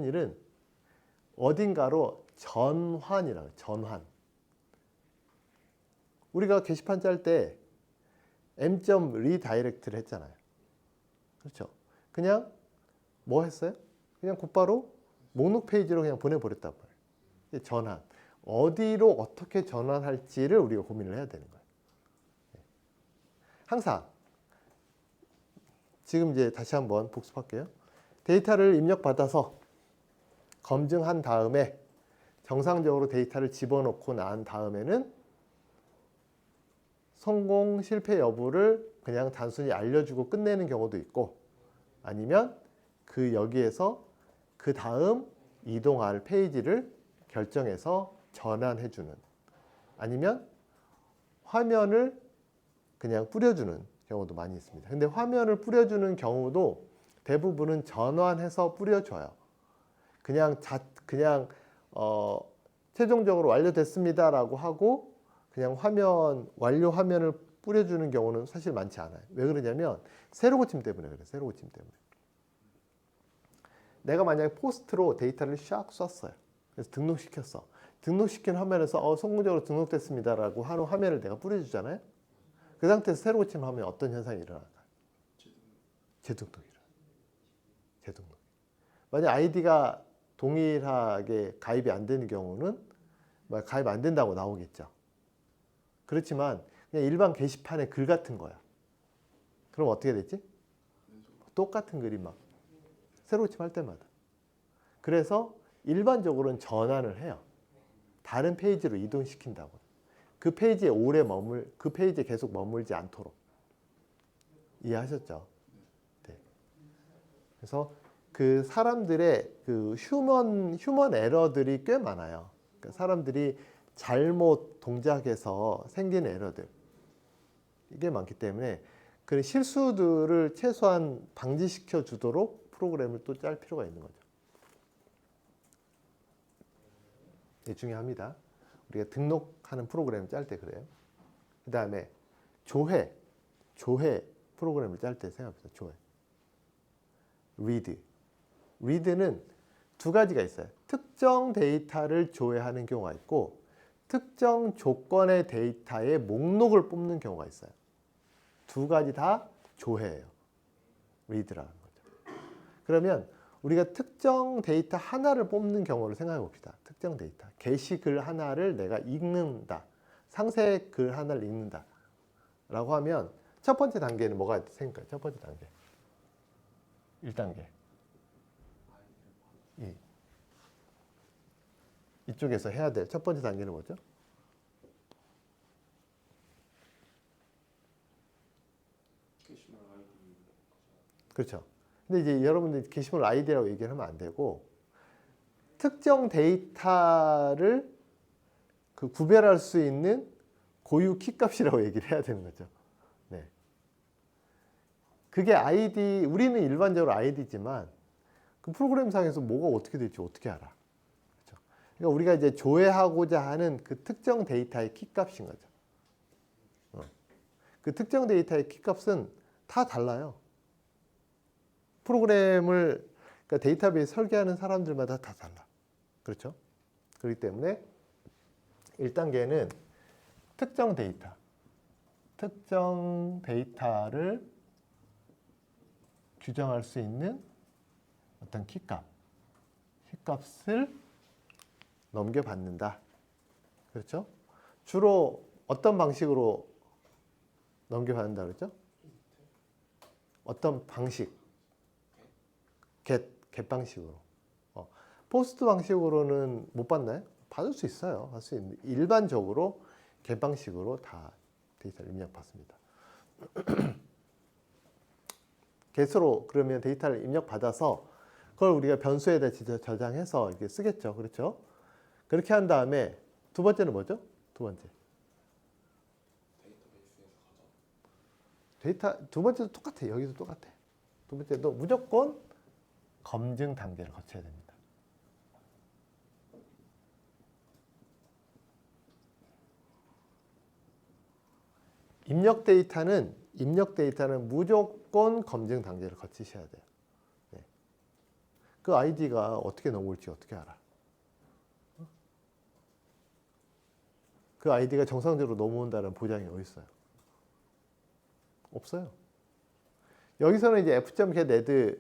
일은 어딘가로 전환이라고. 전환. 우리가 게시판 짤 때 m.redirect를 했잖아요. 그렇죠? 그냥 뭐 했어요? 그냥 곧바로 목록 페이지로 그냥 보내버렸단 말이에요. 전환. 어디로 어떻게 전환할지를 우리가 고민을 해야 되는 거예요. 항상 지금 이제 다시 한번 복습할게요. 데이터를 입력받아서 검증한 다음에 정상적으로 데이터를 집어넣고 난 다음에는 성공 실패 여부를 그냥 단순히 알려주고 끝내는 경우도 있고 아니면 그 여기에서 그 다음 이동할 페이지를 결정해서 전환해주는 아니면 화면을 그냥 뿌려주는 경우도 많이 있습니다. 근데 화면을 뿌려주는 경우도 대부분은 전환해서 뿌려줘요. 그냥 최종적으로 완료됐습니다라고 하고 그냥 완료 화면을 뿌려주는 경우는 사실 많지 않아요. 왜 그러냐면 세로 고침 때문에 그래요. 세로 고침 때문에. 내가 만약에 포스트로 데이터를 샥 쐈어요. 그래서 등록시켰어. 등록시킨 화면에서 성공적으로 등록됐습니다라고 하는 화면을 내가 뿌려주잖아요. 그 상태에서 세로 고침하면 어떤 현상이 일어날까요? 재등록이 일어나요. 재등록. 만약 아이디가 동일하게 가입이 안 되는 경우는 가입 안 된다고 나오겠죠. 그렇지만 그냥 일반 게시판에 글 같은 거야. 그럼 어떻게 됐지? 똑같은 글이 막 새로 고침할 때마다. 그래서 일반적으로는 전환을 해요. 다른 페이지로 이동시킨다고. 그 페이지에 그 페이지에 계속 머물지 않도록. 이해하셨죠? 네. 그래서 그 사람들의 그 휴먼 에러들이 꽤 많아요. 그러니까 사람들이 잘못 동작해서 생기는 에러들 이게 많기 때문에 그 실수들을 최소한 방지시켜 주도록 프로그램을 또 짤 필요가 있는 거죠. 이게 중요합니다. 우리가 등록하는 프로그램 짤 때 그래요. 그 다음에 조회 프로그램을 짤 때 생각합니다. 조회. read는 두 가지가 있어요. 특정 데이터를 조회하는 경우가 있고 특정 조건의 데이터의 목록을 뽑는 경우가 있어요. 두 가지 다 조회예요. read라는 거죠. 그러면 우리가 특정 데이터 하나를 뽑는 경우를 생각해 봅시다. 특정 데이터. 게시글 하나를 내가 읽는다. 상세 글 하나를 읽는다. 라고 하면 첫 번째 단계는 뭐가 생길까요? 첫 번째 단계. 1단계. 이쪽에서 해야 될 첫 번째 단계는 뭐죠? 게시물 아이디. 그렇죠. 근데 이제 여러분들이 게시물 아이디라고 얘기를 하면 안 되고 특정 데이터를 그 구별할 수 있는 고유 키값이라고 얘기를 해야 되는 거죠. 네. 그게 아이디, 우리는 일반적으로 아이디지만 그 프로그램상에서 뭐가 어떻게 될지 어떻게 알아? 그렇죠. 그러니까 우리가 이제 조회하고자 하는 그 특정 데이터의 키값인 거죠. 그 특정 데이터의 키값은 다 달라요. 프로그램을 그러니까 데이터베이스 설계하는 사람들마다 다 달라. 그렇죠? 그렇기 때문에 1단계는 특정 데이터를 규정할 수 있는 어떤 키값을 넘겨받는다. 그렇죠? 주로 어떤 방식으로 넘겨받는다 그랬죠? 어떤 방식? get 방식으로. 포스트 방식으로는 못 받나요? 받을 수 있어요. 받을 수 있는데 일반적으로 get 방식으로 다 데이터를 입력받습니다. get으로 그러면 데이터를 입력받아서 그걸 우리가 변수에다 저장해서 이렇게 쓰겠죠. 그렇죠? 그렇게 한 다음에 두 번째는 뭐죠? 두 번째. 두 번째도 똑같아. 여기도 똑같아. 두 번째도 무조건 검증 단계를 거쳐야 됩니다. 입력 데이터는 무조건 검증 단계를 거치셔야 돼요. 네. 그 아이디가 어떻게 넘어올지 어떻게 알아? 그 아이디가 정상적으로 넘어온다는 보장이 어디 있어요? 없어요. 여기서는 이제 f.add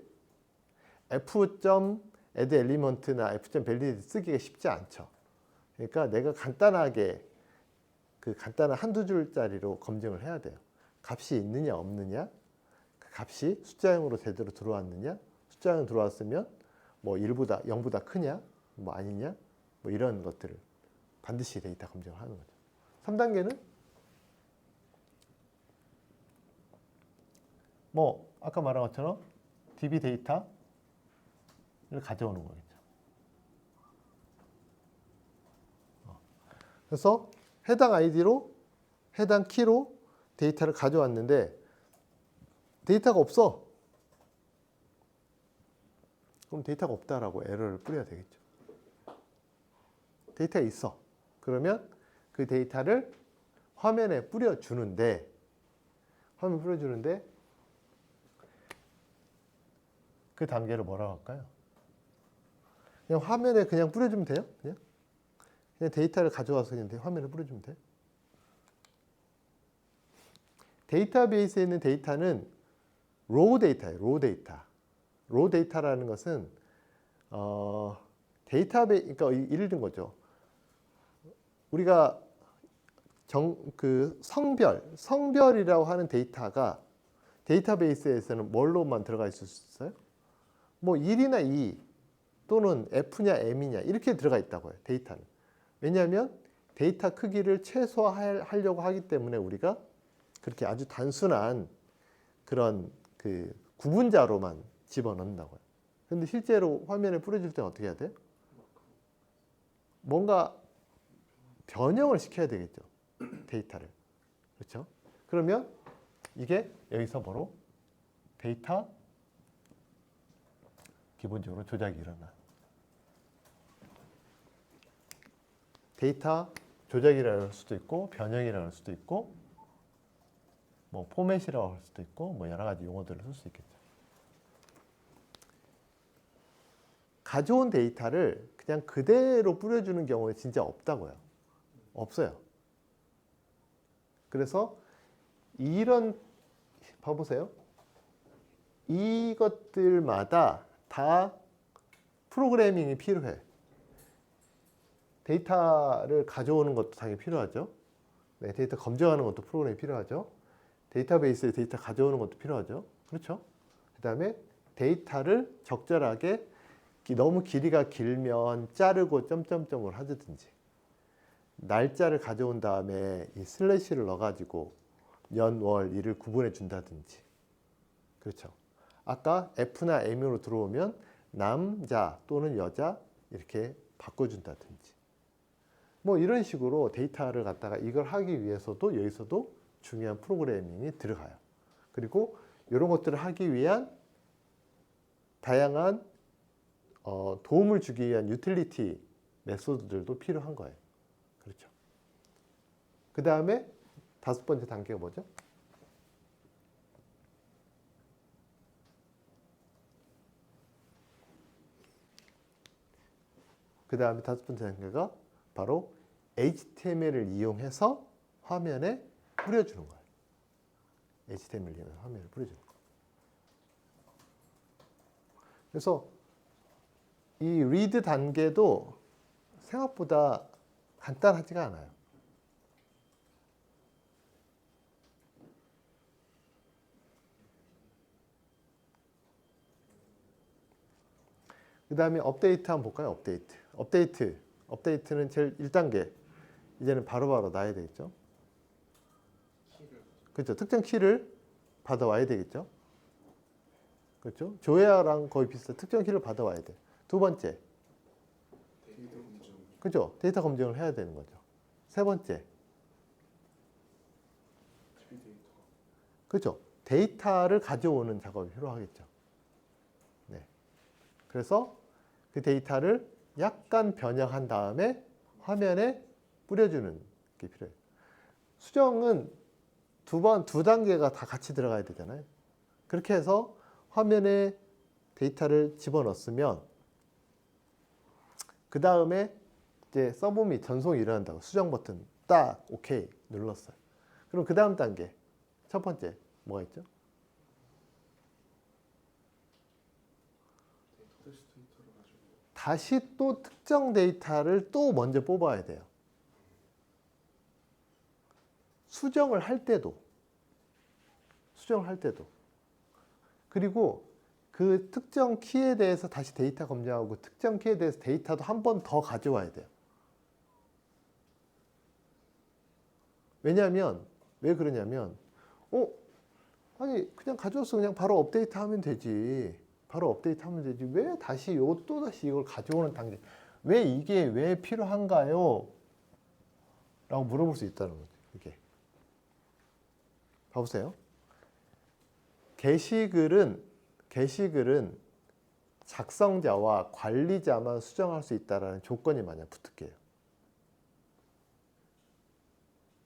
element나 f.validate 쓰기가 쉽지 않죠. 그러니까 내가 간단하게 그 간단한 한두 줄짜리로 검증을 해야 돼요. 값이 있느냐 없느냐, 그 값이 숫자형으로 제대로 들어왔느냐, 숫자형 들어왔으면 뭐 0보다 크냐, 뭐 아니냐, 뭐 이런 것들을 반드시 데이터 검증을 하는 거죠. 3단계는 뭐 아까 말한 것처럼 DB 데이터를 가져오는 거겠죠. 그래서 해당 아이디로 해당 키로 데이터를 가져왔는데 데이터가 없어. 그럼 데이터가 없다라고 에러를 뿌려야 되겠죠. 데이터가 있어. 그러면 그 데이터를 화면에 뿌려주는데 그 단계를 뭐라고 할까요? 그냥 화면에 그냥 뿌려주면 돼요? 그냥 데이터를 가져와서 그냥 화면에 뿌려주면 돼요? 데이터베이스에 있는 데이터는 로우 데이터예요. 로우 데이터라는 것은 그러니까 예를 든 거죠. 우리가 성별이라고 하는 데이터가 데이터베이스에서는 뭘로만 들어가 있을 수 있어요? 뭐 1이나 2 또는 F냐 M이냐 이렇게 들어가 있다고요. 데이터는. 왜냐하면 데이터 크기를 최소화하려고 하기 때문에 우리가 그렇게 아주 단순한 그런 그 구분자로만 집어넣는다고요. 그런데 실제로 화면에 뿌려줄 때는 어떻게 해야 돼요? 뭔가 변형을 시켜야 되겠죠. 데이터를. 그렇죠? 그러면 이게 여기서 바로 데이터 기본적으로 조작이 일어나. 데이터 조작이라고 할 수도 있고 변형이라고 할 수도 있고 뭐 포맷이라고 할 수도 있고 뭐 여러 가지 용어들을 쓸 수 있겠죠. 가져온 데이터를 그냥 그대로 뿌려주는 경우는 진짜 없다고요. 없어요. 그래서 이런 봐보세요. 이것들마다 다 프로그래밍이 필요해. 데이터를 가져오는 것도 당연히 필요하죠. 네, 데이터 검증하는 것도 프로그램이 필요하죠. 데이터베이스에 데이터 가져오는 것도 필요하죠. 그렇죠? 그 다음에 데이터를 적절하게 너무 길이가 길면 자르고 점점점을 하든지 날짜를 가져온 다음에 이 슬래시를 넣어가지고 년, 월, 일을 구분해 준다든지 그렇죠. 아까 F나 M으로 들어오면 남자 또는 여자 이렇게 바꿔준다든지 뭐 이런 식으로 데이터를 갖다가 이걸 하기 위해서도 여기서도 중요한 프로그래밍이 들어가요. 그리고 이런 것들을 하기 위한 다양한 도움을 주기 위한 유틸리티 메소드들도 필요한 거예요. 그렇죠. 그 다음에 5번째 단계가 뭐죠? 그 다음에 5번째 단계가 바로 HTML을 이용해서 화면에 뿌려주는 거예요. HTML을 이용해서 화면에 뿌려주는 거예요. 그래서 이 리드 단계도 생각보다 간단하지가 않아요. 그 다음에 업데이트 한번 볼까요? 업데이트는 제일 1단계. 이제는 바로바로 놔야 되겠죠. 그렇죠. 특정 키를 받아와야 되겠죠. 그렇죠. 조회랑 거의 비슷해. 특정 키를 받아와야 돼. 2번째. 데이터 검증. 그렇죠. 데이터 검증을 해야 되는 거죠. 3번째. 빅데이터. 그렇죠. 데이터를 가져오는 작업이 필요하겠죠. 네. 그래서 그 데이터를 약간 변형한 다음에 화면에 뿌려주는 게 필요해요. 수정은 두 단계가 다 같이 들어가야 되잖아요. 그렇게 해서 화면에 데이터를 집어넣었으면 그 다음에 이제 서브밋 전송이 일어난다고 수정 버튼 딱 오케이 눌렀어요. 그럼 그 다음 단계 첫 번째 뭐가 있죠? 텍스트 데이터를 가지고 다시 또 특정 데이터를 또 먼저 뽑아야 돼요. 수정을 할 때도 그리고 그 특정 키에 대해서 다시 데이터 검증하고 특정 키에 대해서 데이터도 한 번 더 가져와야 돼요. 왜냐하면 왜 그러냐면 아니 그냥 가져와서 그냥 바로 업데이트 하면 되지. 왜 다시 또 다시 이걸 가져오는 단계 왜 이게 왜 필요한가요? 라고 물어볼 수 있다는 거죠. 이게 봐보세요. 게시글은 작성자와 관리자만 수정할 수 있다는 조건이 만약 붙을게요.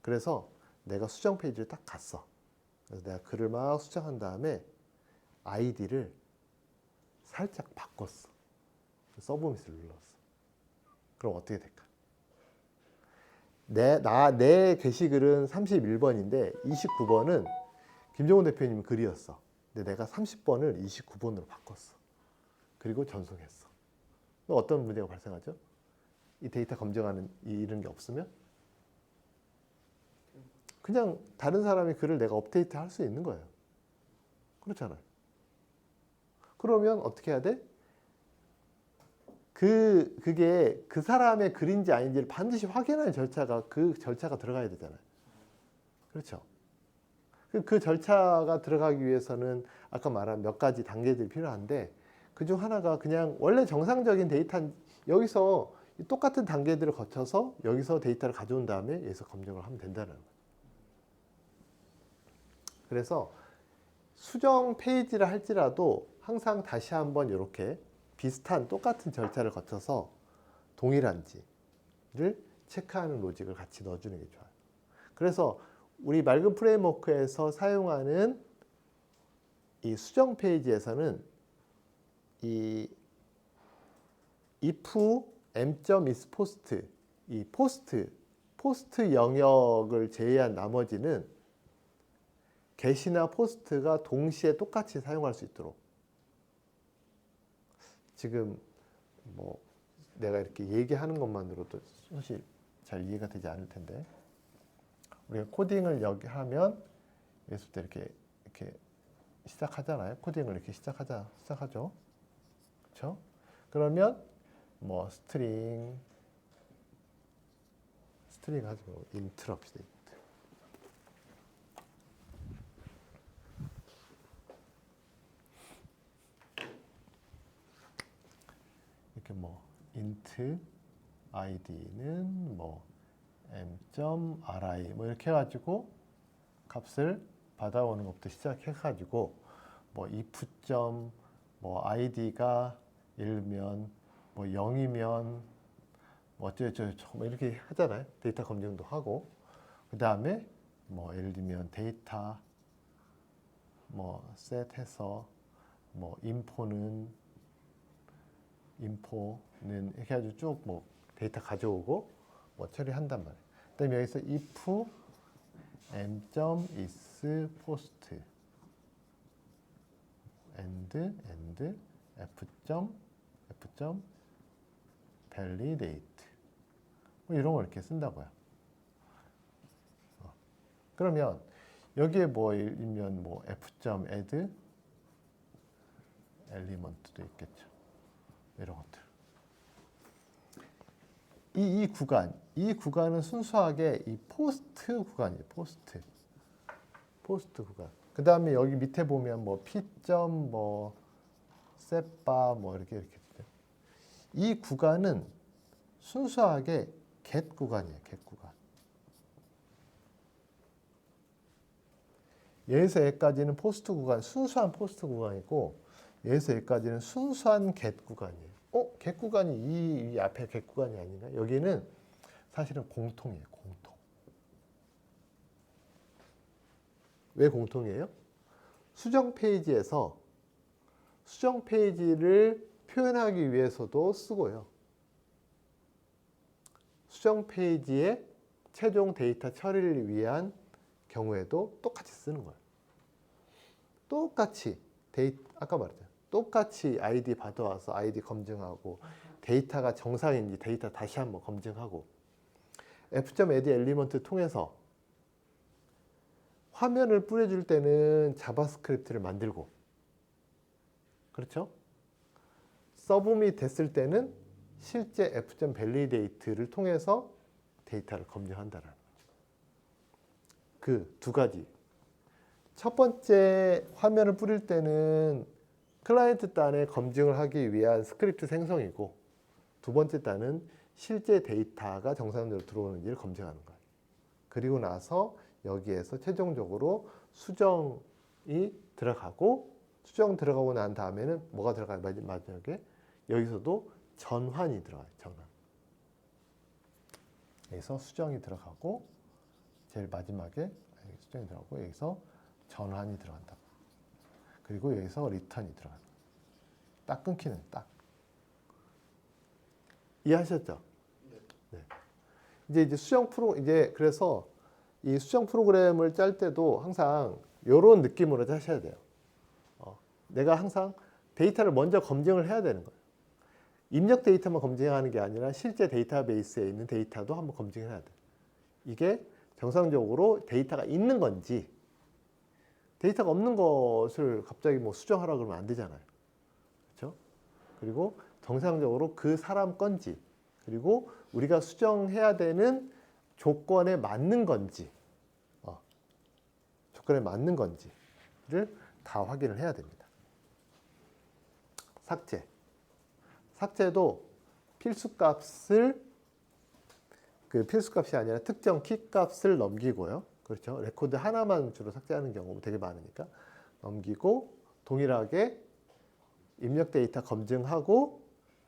그래서 내가 수정 페이지를 딱 갔어. 그래서 내가 글을 막 수정한 다음에 아이디를 살짝 바꿨어. 서브밋을 눌렀어. 그럼 어떻게 될까? 내 게시글은 31번인데 29번은 김종훈 대표님 글이었어. 근데 내가 30번을 29번으로 바꿨어. 그리고 전송했어. 그럼 어떤 문제가 발생하죠? 이 데이터 검증하는 이런 게 없으면 그냥 다른 사람의 글을 내가 업데이트 할 수 있는 거예요. 그렇잖아요. 그러면 어떻게 해야 돼? 그게 그 사람의 글인지 아닌지를 반드시 확인하는 절차가 들어가야 되잖아요. 그렇죠. 그 절차가 들어가기 위해서는 아까 말한 몇 가지 단계들이 필요한데 그중 하나가 그냥 원래 정상적인 데이터 여기서 똑같은 단계들을 거쳐서 여기서 데이터를 가져온 다음에 여기서 검증을 하면 된다는 거예요. 그래서 수정 페이지를 할지라도 항상 다시 한번 이렇게 비슷한 똑같은 절차를 거쳐서 동일한지를 체크하는 로직을 같이 넣어주는 게 좋아요. 그래서 우리 맑은 프레임워크에서 사용하는 이 수정 페이지에서는 이 if m.isPost 이 포스트 영역을 제외한 나머지는 get이나 post가 동시에 똑같이 사용할 수 있도록 지금 뭐 내가 이렇게 얘기하는 것만으로도 사실 잘 이해가 되지 않을 텐데 우리가 코딩을 여기 하면 여기서부터 이렇게 시작하잖아요. 코딩을 이렇게 시작하죠. 그렇죠? 그러면 뭐 스트링 하지 말고 인트 합시다. 이렇게 뭐 int id는 뭐 m.ri 뭐 이렇게 해가지고 값을 받아오는 것부터 시작해가지고 뭐 if 뭐 id가 1면 뭐 0이면 뭐 어쩌고저쩌고 뭐 이렇게 하잖아요. 데이터 검증도 하고 그 다음에 뭐 예를 들면 데이터 뭐 셋해서 뭐 info는 이렇게 해가지고 쭉 뭐 데이터 가져오고 뭐 처리한단 말이에요. 그다음에 여기서 if m.isPost and f.validate 뭐 이런 걸 이렇게 쓴다고요. 그러면 여기에 뭐 일면 뭐 f.add element도 있겠죠. 이런 것들. 이 구간은 순수하게 이 포스트 구간이에요. 포스트 구간. 그 다음에 여기 밑에 보면 뭐 p. 뭐 set바 뭐 이렇게 되죠. 이 구간은 순수하게 get 구간이에요. get 구간. 여기서 여기까지는 포스트 구간, 순수한 포스트 구간이고 여기서 여기까지는 순수한 get 구간이에요. get 구간이 이 앞에 get 구간이 아닌가? 여기는 사실은 공통이에요. 공통. 왜 공통이에요? 수정 페이지에서 수정 페이지를 표현하기 위해서도 쓰고요. 수정 페이지의 최종 데이터 처리를 위한 경우에도 똑같이 쓰는 거예요. 똑같이 아까 말했잖아요. 똑같이 아이디 받아와서 아이디 검증하고 데이터가 정상인지 데이터 다시 한번 검증하고 f.add 엘리먼트 통해서 화면을 뿌려줄 때는 자바스크립트를 만들고 그렇죠? 서브밋 됐을 때는 실제 f.validate를 통해서 데이터를 검증한다는 거죠. 그 두 가지. 첫 번째 화면을 뿌릴 때는 클라이언트 단에 검증을 하기 위한 스크립트 생성이고 두 번째 단은 실제 데이터가 정상적으로 들어오는지를 검증하는 거예요. 그리고 나서 여기에서 최종적으로 수정이 들어가고 수정 들어가고 난 다음에는 뭐가 들어가요? 마지막에 여기서도 전환이 들어가요. 전환. 여기서 수정이 들어가고 제일 마지막에 수정이 들어가고 여기서 전환이 들어간다. 그리고 여기서 리턴이 들어간다. 딱 끊기는 딱. 이해하셨죠? 네. 이제 수정 그래서 이 수정 프로그램을 짤 때도 항상 이런 느낌으로 하셔야 돼요. 내가 항상 데이터를 먼저 검증을 해야 되는 거예요. 입력 데이터만 검증하는 게 아니라 실제 데이터베이스에 있는 데이터도 한번 검증해야 돼요. 이게 정상적으로 데이터가 있는 건지 데이터가 없는 것을 갑자기 뭐 수정하라 그러면 안 되잖아요. 그렇죠? 그리고 정상적으로 그 사람 건지 그리고 우리가 수정해야 되는 조건에 맞는 건지 조건에 맞는 건지를 다 확인을 해야 됩니다. 삭제도 필수값을 그 필수값이 아니라 특정 키값을 넘기고요. 그렇죠. 레코드 하나만 주로 삭제하는 경우 되게 많으니까 넘기고 동일하게 입력 데이터 검증하고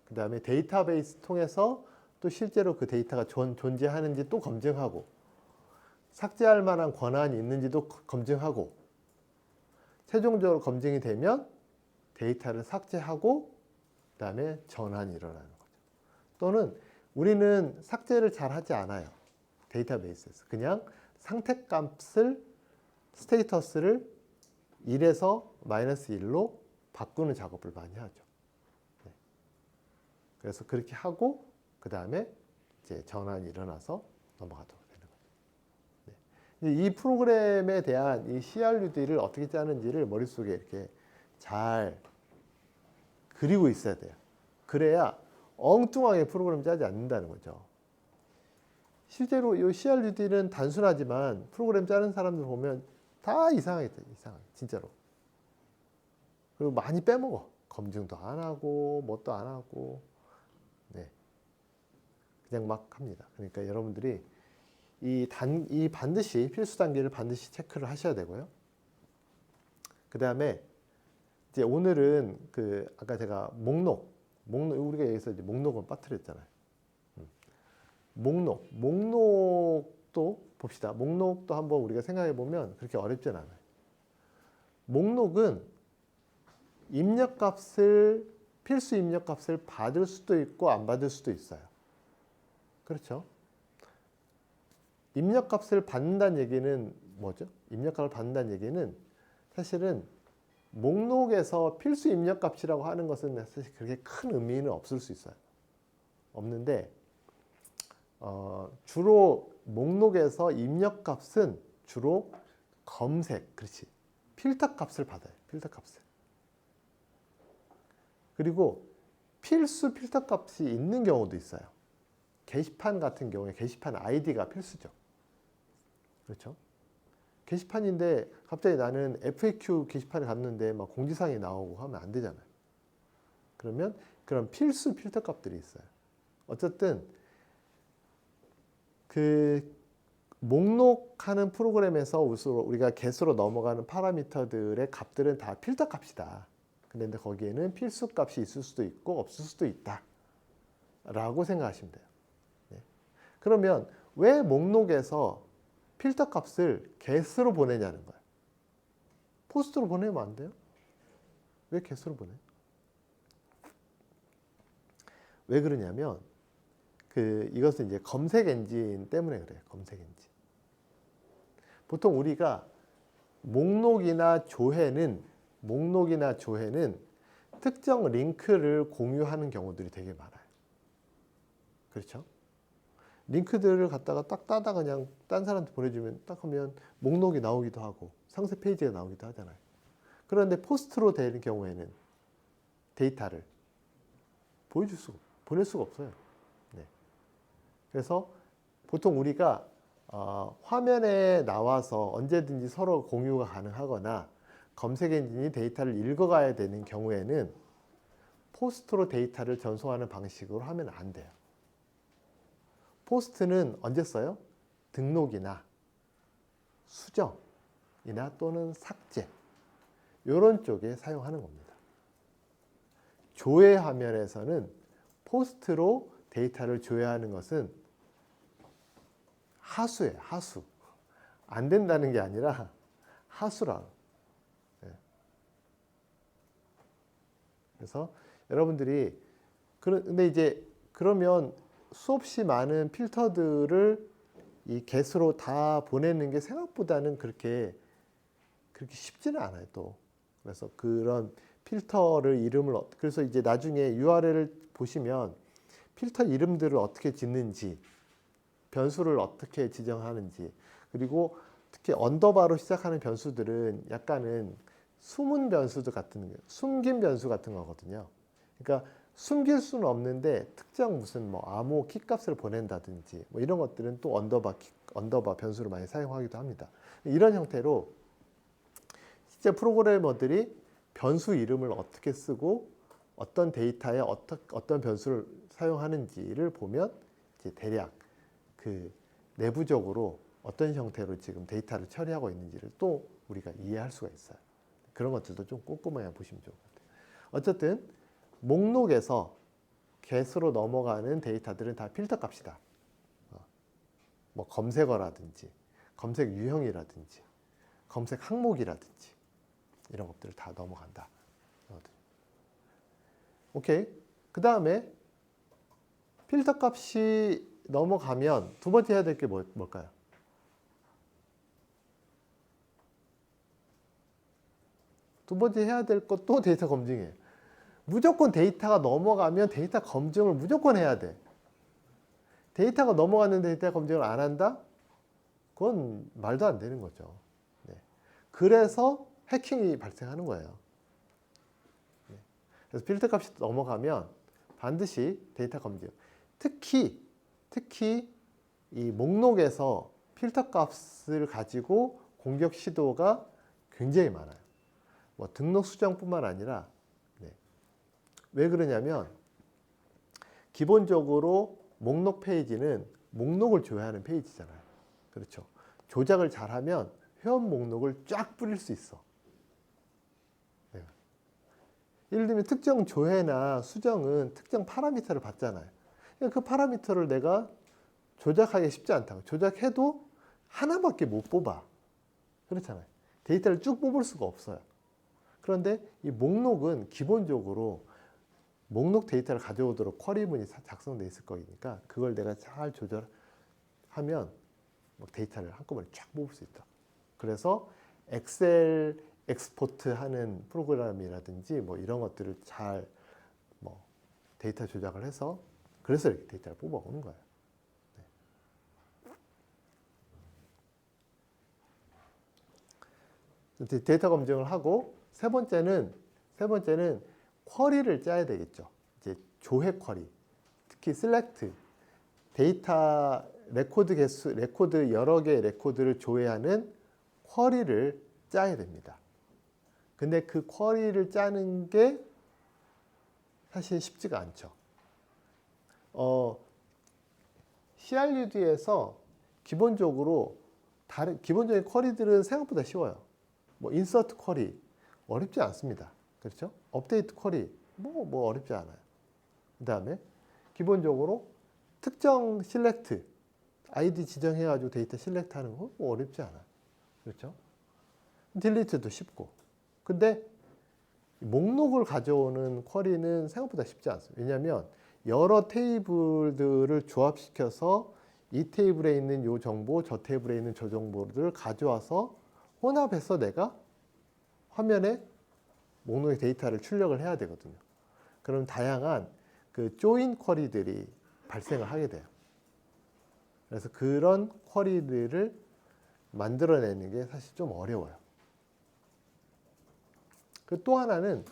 그 다음에 데이터베이스 통해서 또 실제로 그 데이터가 존재하는지 또 검증하고 삭제할 만한 권한이 있는지도 검증하고 최종적으로 검증이 되면 데이터를 삭제하고 그 다음에 전환이 일어나는 거죠. 또는 우리는 삭제를 잘 하지 않아요. 데이터베이스에서. 그냥 상태값을 스테이터스를 1에서 -1로 바꾸는 작업을 많이 하죠. 네. 그래서 그렇게 하고 그 다음에 이제 전환이 일어나서 넘어가도록 되는 거죠. 네. 이 프로그램에 대한 이 CRUD를 어떻게 짜는지를 머릿속에 이렇게 잘 그리고 있어야 돼요. 그래야 엉뚱하게 프로그램 짜지 않는다는 거죠. 실제로 이 CRUD는 단순하지만 프로그램 짜는 사람들 보면 다 이상하게 돼. 이상하게. 진짜로. 그리고 많이 빼먹어. 검증도 안 하고 뭣도 안 하고 네. 그냥 막 합니다. 그러니까 여러분들이 이 반드시 필수 단계를 반드시 체크를 하셔야 되고요. 그 다음에 이제 오늘은 그 아까 제가 목록 우리가 여기서 이제 목록은 빠뜨렸잖아요. 목록도 봅시다. 목록도 한번 우리가 생각해 보면 그렇게 어렵진 않아요. 목록은 필수 입력값을 받을 수도 있고 안 받을 수도 있어요. 그렇죠? 입력값을 받는다는 얘기는 뭐죠? 입력값을 받는다는 얘기는 사실은 목록에서 필수 입력값이라고 하는 것은 사실 그렇게 큰 의미는 없을 수 있어요. 없는데 주로 목록에서 입력값은 주로 검색, 그렇지. 필터 값을 받아요. 필터 값을. 그리고 필수 필터 값이 있는 경우도 있어요. 게시판 같은 경우에 게시판 아이디가 필수죠. 그렇죠? 게시판인데 갑자기 나는 FAQ 게시판에 갔는데 막 공지사항이 나오고 하면 안 되잖아요. 그러면 그런 필수 필터 값들이 있어요. 어쨌든 그 목록하는 프로그램에서 우리가 개수로 넘어가는 파라미터들의 값들은 다 필터 값이다. 근데 거기에는 필수 값이 있을 수도 있고 없을 수도 있다. 라고 생각하시면 돼요. 네. 그러면 왜 목록에서 필터 값을 get으로 보내냐는 거예요. 포스트로 보내면 안 돼요? 왜 get으로 보내? 왜 그러냐면 이것은 이제 검색 엔진 때문에 그래요. 검색 엔진. 보통 우리가 목록이나 조회는 특정 링크를 공유하는 경우들이 되게 많아요. 그렇죠? 링크들을 갖다가 딱 따다 그냥 딴 사람한테 보내주면 딱 하면 목록이 나오기도 하고 상세 페이지가 나오기도 하잖아요. 그런데 포스트로 되는 경우에는 데이터를 보낼 수가 없어요. 네. 그래서 보통 우리가 화면에 나와서 언제든지 서로 공유가 가능하거나 검색 엔진이 데이터를 읽어가야 되는 경우에는 포스트로 데이터를 전송하는 방식으로 하면 안 돼요. 포스트는 언제 써요? 등록이나 수정이나 또는 삭제 이런 쪽에 사용하는 겁니다. 조회 화면에서는 포스트로 데이터를 조회하는 것은 하수예요. 하수. 안 된다는 게 아니라 하수라. 네. 그래서 여러분들이 근데 이제 그러면 수없이 많은 필터들을 이 get으로 다 보내는 게 생각보다는 그렇게 쉽지는 않아요, 또. 그래서 그런 필터를 그래서 이제 나중에 URL을 보시면 필터 이름들을 어떻게 짓는지, 변수를 어떻게 지정하는지, 그리고 특히 언더바로 시작하는 변수들은 약간은 숨은 변수도 숨긴 변수 같은 거거든요. 그러니까 숨길 수는 없는데 특정 무슨 암호 키값을 보낸다든지 이런 것들은 또 언더바 변수를 많이 사용하기도 합니다. 이런 형태로 실제 프로그래머들이 변수 이름을 어떻게 쓰고 어떤 데이터에 어떤 변수를 사용하는지를 보면 이제 대략 그 내부적으로 어떤 형태로 지금 데이터를 처리하고 있는지를 또 우리가 이해할 수가 있어요. 그런 것들도 좀 꼼꼼하게 보시면 좋을 것 같아요. 어쨌든 목록에서 get으로 넘어가는 데이터들은 다 필터 값이다. 뭐 검색어라든지 검색 유형이라든지 검색 항목이라든지 이런 것들을 다 넘어간다. 오케이. 그 다음에 필터 값이 넘어가면 두 번째 해야 될 게 뭘까요? 두 번째 해야 될 것도 데이터 검증이에요. 무조건 데이터가 넘어가면 데이터 검증을 무조건 해야 돼. 데이터가 넘어갔는데 데이터 검증을 안 한다? 그건 말도 안 되는 거죠. 네. 그래서 해킹이 발생하는 거예요. 네. 그래서 필터 값이 넘어가면 반드시 데이터 검증. 특히 이 목록에서 필터 값을 가지고 공격 시도가 굉장히 많아요. 뭐 등록 수정뿐만 아니라 왜 그러냐면 기본적으로 목록 페이지는 목록을 조회하는 페이지잖아요. 그렇죠. 조작을 잘하면 회원 목록을 쫙 뿌릴 수 있어. 네. 예를 들면 특정 조회나 수정은 특정 파라미터를 받잖아요. 그 파라미터를 내가 조작하기 쉽지 않다고. 조작해도 하나밖에 못 뽑아. 그렇잖아요. 데이터를 쭉 뽑을 수가 없어요. 그런데 이 목록은 기본적으로 목록 데이터를 가져오도록 쿼리문이 작성되어 있을 거니까 그걸 내가 잘 조절하면 데이터를 한꺼번에 쫙 뽑을 수 있다. 그래서 엑셀 엑스포트 하는 프로그램이라든지 뭐 이런 것들을 잘 데이터 조작을 해서 그래서 이렇게 데이터를 뽑아오는 거예요. 네. 데이터 검증을 하고 세 번째는 쿼리를 짜야 되겠죠. 이제 조회 쿼리, 특히 select 데이터 레코드 개수, 레코드 여러 개의 레코드를 조회하는 쿼리를 짜야 됩니다. 근데 그 쿼리를 짜는 게 사실 쉽지가 않죠. CRUD에서 기본적으로 기본적인 쿼리들은 생각보다 쉬워요. 뭐 인서트 쿼리 어렵지 않습니다. 그렇죠? 업데이트 쿼리 뭐 어렵지 않아요. 그다음에 기본적으로 특정 실렉트 아이디 지정해 가지고 데이터 실렉트 하는 거 뭐 어렵지 않아요. 그렇죠? 딜리트도 쉽고. 근데 목록을 가져오는 쿼리는 생각보다 쉽지 않습니다. 왜냐하면 여러 테이블들을 조합시켜서 이 테이블에 있는 이 정보, 저 테이블에 있는 저 정보를 가져와서 혼합해서 내가 화면에 목록의 데이터를 출력을 해야 되거든요. 그럼 다양한 그 조인 쿼리들이 발생을 하게 돼요. 그래서 그런 쿼리들을 만들어내는 게 사실 좀 어려워요. 그 또 하나는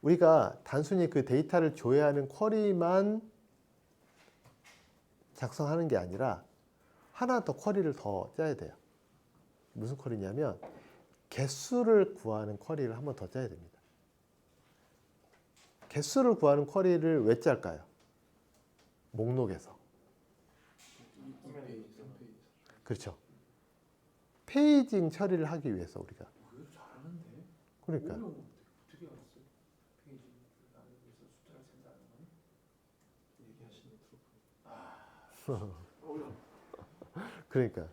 우리가 단순히 그 데이터를 조회하는 쿼리만 작성하는 게 아니라 하나 더 쿼리를 더 짜야 돼요. 무슨 쿼리냐면 개수를 구하는 쿼리를 한 번 더 짜야 됩니다. 개수를 구하는 쿼리를 왜 짤까요? 목록에서. 2페이지, 3페이지. 그렇죠. 페이징 처리를 하기 위해서 우리가. 그래도 잘하는데. 그러니까. 어떻게 알았어? 페이지 안에서 숫자를 센다는 건? 얘기하시는 그러니까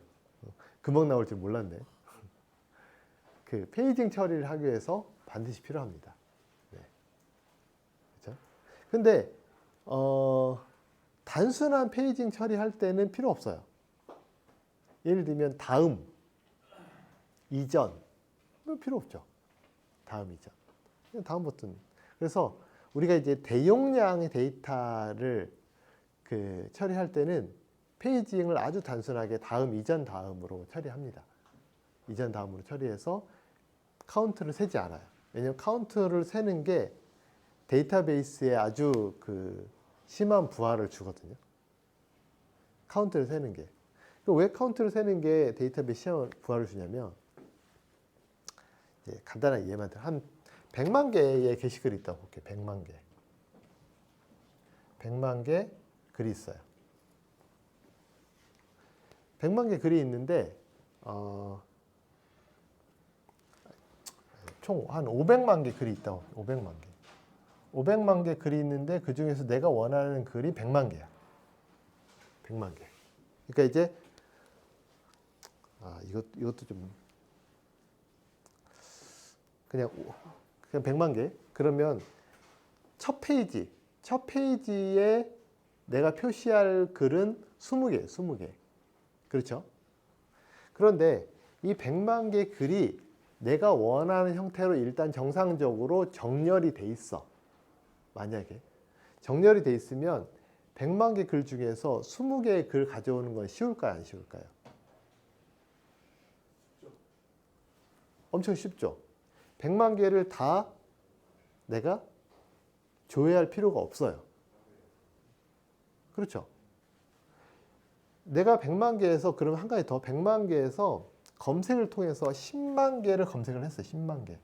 금방 나올 줄 몰랐네. 그 페이징 처리를 하기 위해서 반드시 필요합니다. 네. 그렇죠? 근데 단순한 페이징 처리할 때는 필요 없어요. 예를 들면 다음, 이전 필요 없죠. 다음, 이전. 다음 버튼. 그래서 우리가 이제 대용량의 데이터를 그 처리할 때는 페이징을 아주 단순하게 다음, 이전, 다음으로 처리합니다. 이전, 다음으로 처리해서 카운트를 세지 않아요. 왜냐하면 카운트를 세는 게 데이터베이스에 아주 그 심한 부하를 주거든요. 카운트를 세는 게. 왜 카운트를 세는 게 데이터베이스에 심한 부하를 주냐면 이제 간단하게 이해만 한 100만 개의 게시글이 있다고 볼게요. 100만 개. 100만 개 글이 있어요. 100만 개 글이 있는데 총 한 500만 개 글이 있다고. 500만 개. 500만 개 글이 있는데 그 중에서 내가 원하는 글이 100만 개야. 100만 개. 그러니까 이제 이것도 좀 그냥 100만 개. 그러면 첫 페이지에 내가 표시할 글은 20개, 20개. 그렇죠? 그런데 이 100만 개 글이 내가 원하는 형태로 일단 정상적으로 정렬이 돼 있어. 만약에 정렬이 돼 있으면 100만 개 글 중에서 20개의 글 가져오는 건 쉬울까요? 안 쉬울까요? 엄청 쉽죠? 100만 개를 다 내가 조회할 필요가 없어요. 그렇죠? 내가 100만 개에서 그럼 한 가지 더 100만 개에서 검색을 통해서 10만 개를 검색을 했어요. 10만 개.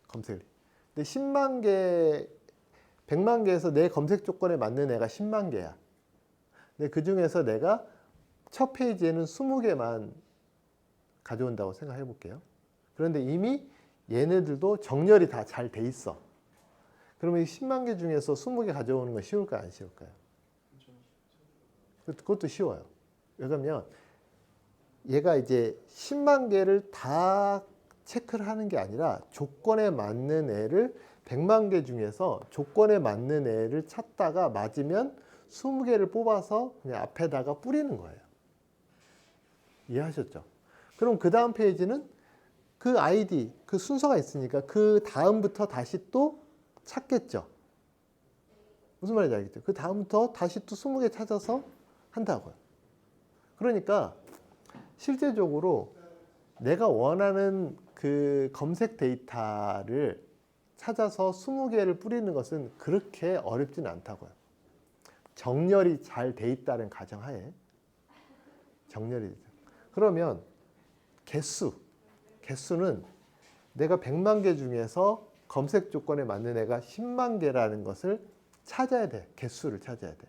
검색을. 근데 10만 개, 100만 개에서 내 검색 조건에 맞는 애가 10만 개야. 근데 그 중에서 내가 첫 페이지에는 20개만 가져온다고 생각해 볼게요. 그런데 이미 얘네들도 정렬이 다 잘 돼 있어. 그러면 이 10만 개 중에서 20개 가져오는 건 쉬울까요? 안 쉬울까요? 그것도 쉬워요. 왜냐면 얘가 이제 10만 개를 다 체크를 하는 게 아니라 조건에 맞는 애를 100만 개 중에서 조건에 맞는 애를 찾다가 맞으면 20개를 뽑아서 그냥 앞에다가 뿌리는 거예요. 이해하셨죠? 그럼 그 다음 페이지는 그 아이디, 그 순서가 있으니까 그 다음부터 다시 또 찾겠죠. 무슨 말인지 알겠죠? 그 다음부터 다시 또 20개 찾아서 한다고요. 그러니까 실제적으로 내가 원하는 그 검색 데이터를 찾아서 20개를 뿌리는 것은 그렇게 어렵지는 않다고요. 정렬이 잘 돼 있다는 가정하에. 정렬이. 그러면 개수는 내가 100만 개 중에서 검색 조건에 맞는 애가 10만 개라는 것을 찾아야 돼. 개수를 찾아야 돼.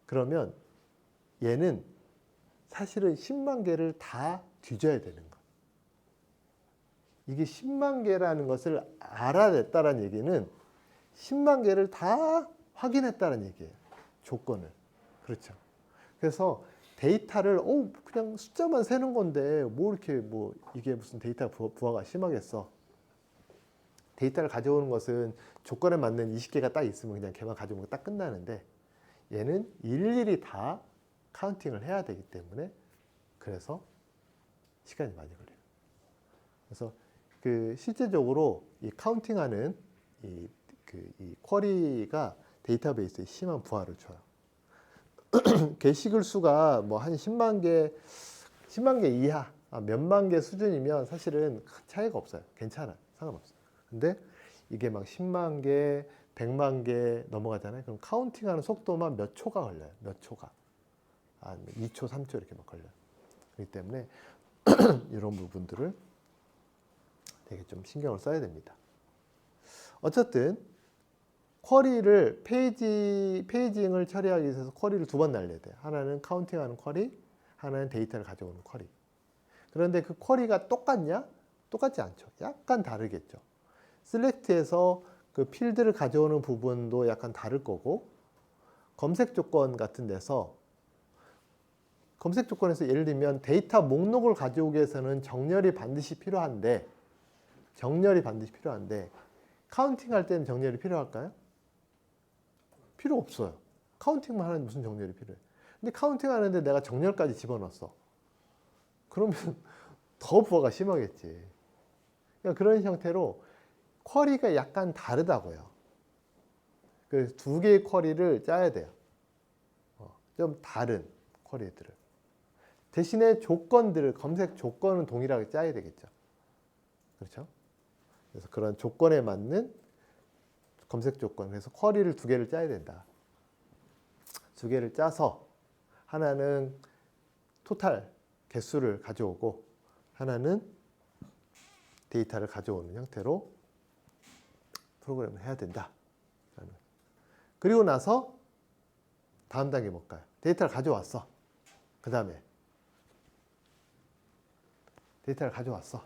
그러면 얘는 사실은 10만 개를 다 뒤져야 되는 거야. 이게 10만 개라는 것을 알아냈다는 얘기는 10만 개를 다 확인했다는 얘기예요. 조건을. 그렇죠. 그래서 데이터를 그냥 숫자만 세는 건데 뭐 이렇게 이게 무슨 데이터 부하가 심하겠어. 데이터를 가져오는 것은 조건에 맞는 20개가 딱 있으면 그냥 걔만 가져오면 딱 끝나는데 얘는 일일이 다 카운팅을 해야 되기 때문에 그래서 시간이 많이 걸려요. 그래서 그 실제적으로 이 카운팅하는 이 쿼리가 데이터베이스에 심한 부하를 줘요. 게시글 수가 뭐 한 10만 개 이하, 몇만 개 수준이면 사실은 큰 차이가 없어요. 괜찮아요. 상관없어요. 근데 이게 막 10만 개, 100만 개 넘어가잖아요. 그럼 카운팅하는 속도만 몇 초가 걸려요. 몇 초가. 한 2초, 3초 이렇게 막 걸려요. 그렇기 때문에 이런 부분들을 되게 좀 신경을 써야 됩니다. 어쨌든 쿼리를 페이징을 처리하기 위해서 쿼리를 두 번 날려야 돼요. 하나는 카운팅하는 쿼리, 하나는 데이터를 가져오는 쿼리. 그런데 그 쿼리가 똑같냐? 똑같지 않죠. 약간 다르겠죠. 셀렉트에서 그 필드를 가져오는 부분도 약간 다를 거고, 검색 조건 같은 데서 검색 조건에서 예를 들면 데이터 목록을 가져오기 위해서는 정렬이 반드시 필요한데 카운팅 할 때는 정렬이 필요할까요? 필요 없어요. 카운팅만 하는데 무슨 정렬이 필요해. 근데 카운팅 하는데 내가 정렬까지 집어넣었어. 그러면 더 부하가 심하겠지. 그러니까 그런 형태로 쿼리가 약간 다르다고요. 그래서 두 개의 쿼리를 짜야 돼요. 좀 다른 쿼리들을. 대신에 검색 조건은 동일하게 짜야 되겠죠. 그렇죠? 그래서 그런 조건에 맞는 검색 조건, 그래서 쿼리를 두 개를 짜야 된다. 두 개를 짜서 하나는 토탈 개수를 가져오고 하나는 데이터를 가져오는 형태로 프로그램을 해야 된다. 그리고 나서 다음 단계 뭘까요? 데이터를 가져왔어. 그 다음에 데이터를 가져왔어.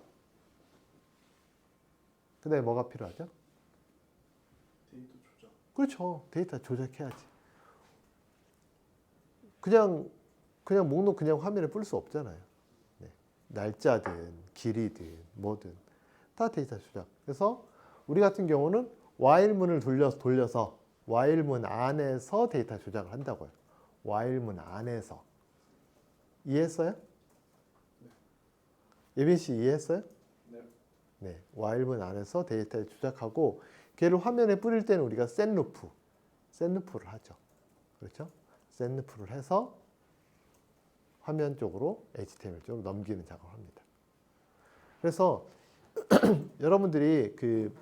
그 다음에 뭐가 필요하죠? 데이터 조작. 그렇죠. 데이터 조작해야지. 그냥 목록 그냥 화면에 뿔 수 없잖아요. 네. 날짜든 길이든 뭐든 다 데이터 조작. 그래서 우리 같은 경우는 while문을 돌려서 while문 안에서 데이터 조작을 한다고요. while문 안에서. 이해했어요? 예빈 씨 이해했어요? 네. 네. while문 안에서 데이터를 조작하고 걔를 화면에 뿌릴 때는 우리가 setLoop를 하죠. 그렇죠? setLoop를 해서 화면 쪽으로 HTML 쪽으로 넘기는 작업을 합니다. 그래서 여러분들이 그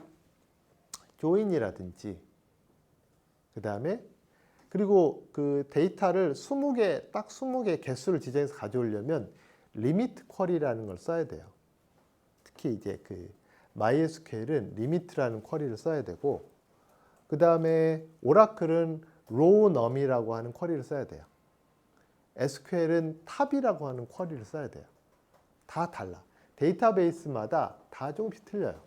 join이라든지 그 다음에 그리고 그 데이터를 20개 딱 20개 개수를 지정해서 가져오려면 리미트 쿼리라는 걸 써야 돼요. 특히 이제 그 MySQL은 리미트라는 쿼리를 써야 되고 그 다음에 오라클은 rowNum이라고 하는 쿼리를 써야 돼요. SQL은 탑이라고 하는 쿼리를 써야 돼요. 다 달라. 데이터베이스마다 다 조금씩 틀려요.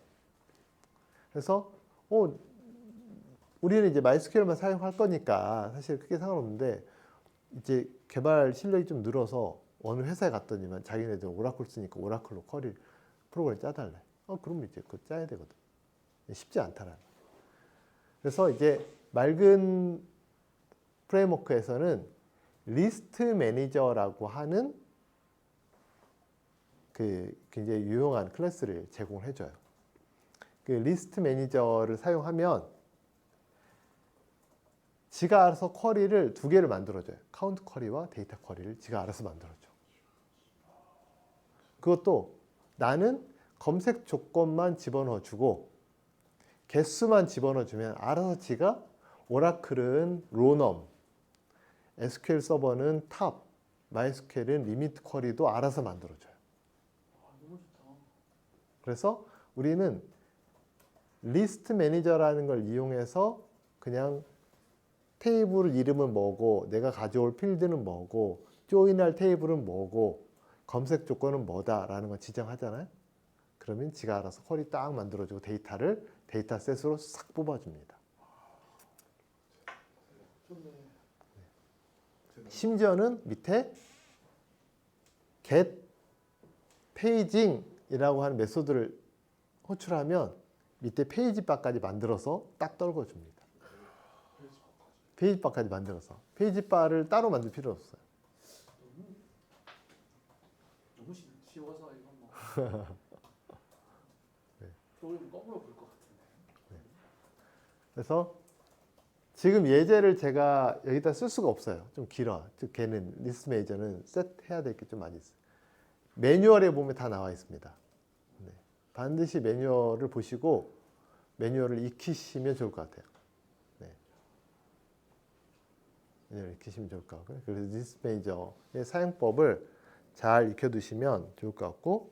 그래서 우리는 이제 MySQL만 사용할 거니까 사실 크게 상관없는데 이제 개발 실력이 좀 늘어서 어느 회사에 갔더니만 자기네들 오라클 쓰니까 오라클로 쿼리 프로그램 짜달래. 그럼 이제 그거 짜야 되거든. 쉽지 않다라는. 그래서 이제 맑은 프레임워크에서는 리스트 매니저라고 하는 그 굉장히 유용한 클래스를 제공해 줘요. 그 리스트 매니저를 사용하면 지가 알아서 쿼리를 두 개를 만들어줘요. 카운트 쿼리와 데이터 쿼리를 지가 알아서 만들어줘. 그것도 나는 검색 조건만 집어넣어주고 개수만 집어넣어주면 알아서 지가 오라클은 로넘, SQL 서버는 탑, MySQL은 리미트 쿼리도 알아서 만들어줘요. 너무 좋다. 그래서 우리는 리스트 매니저라는 걸 이용해서 그냥 테이블 이름은 뭐고 내가 가져올 필드는 뭐고 조인할 테이블은 뭐고 검색 조건은 뭐다라는 걸 지정하잖아요. 그러면 지가 알아서 쿼리 딱 만들어주고 데이터를 데이터셋으로 싹 뽑아줍니다. 좋네. 심지어는 밑에 get paging이라고 하는 메소드를 호출하면 밑에 페이지바까지 만들어서 딱 떨궈줍니다. 페이지바까지 만들어서 페이지바를 따로 만들 필요 없어요. 너무 쉬워서 이건 뭐 프로그램 거꾸로 볼 것 같은데. 그래서 지금 예제를 제가 여기다 쓸 수가 없어요. 좀 길어. 즉 걔는 리스트 매니저는 셋 해야 될 게 좀 많이 있어요. 매뉴얼에 보면 다 나와 있습니다. 네. 반드시 매뉴얼을 보시고 매뉴얼을 익히시면 좋을 것 같아요. 네. 매뉴얼을 익히시면 좋을 것 같고요. 그래서 리스트 매니저의 사용법을 잘 익혀두시면 좋을 것 같고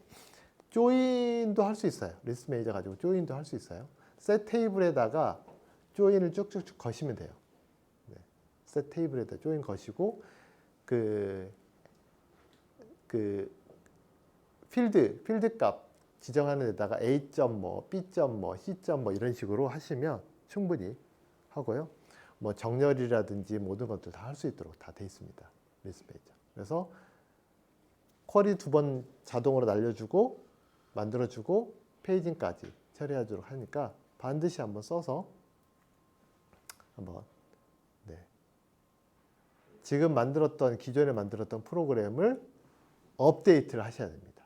조인도 할 수 있어요. 리스트 매니저 가지고 조인도 할 수 있어요. 셋 테이블에다가 조인을 쭉쭉쭉 거시면 돼요. 네. 셋 테이블에다 조인 거시고 그 필드 값 지정하는 데다가 A 점 뭐, B 점 뭐, C 점 뭐 이런 식으로 하시면 충분히 하고요. 뭐 정렬이라든지 모든 것들 다 할 수 있도록 다 돼 있습니다. 리스트 매니저. 그래서 쿼리 2번 자동으로 날려주고 만들어주고 페이징까지 처리하도록 하니까 반드시 한번 써서 한번 지금 기존에 만들었던 프로그램을 업데이트를 하셔야 됩니다.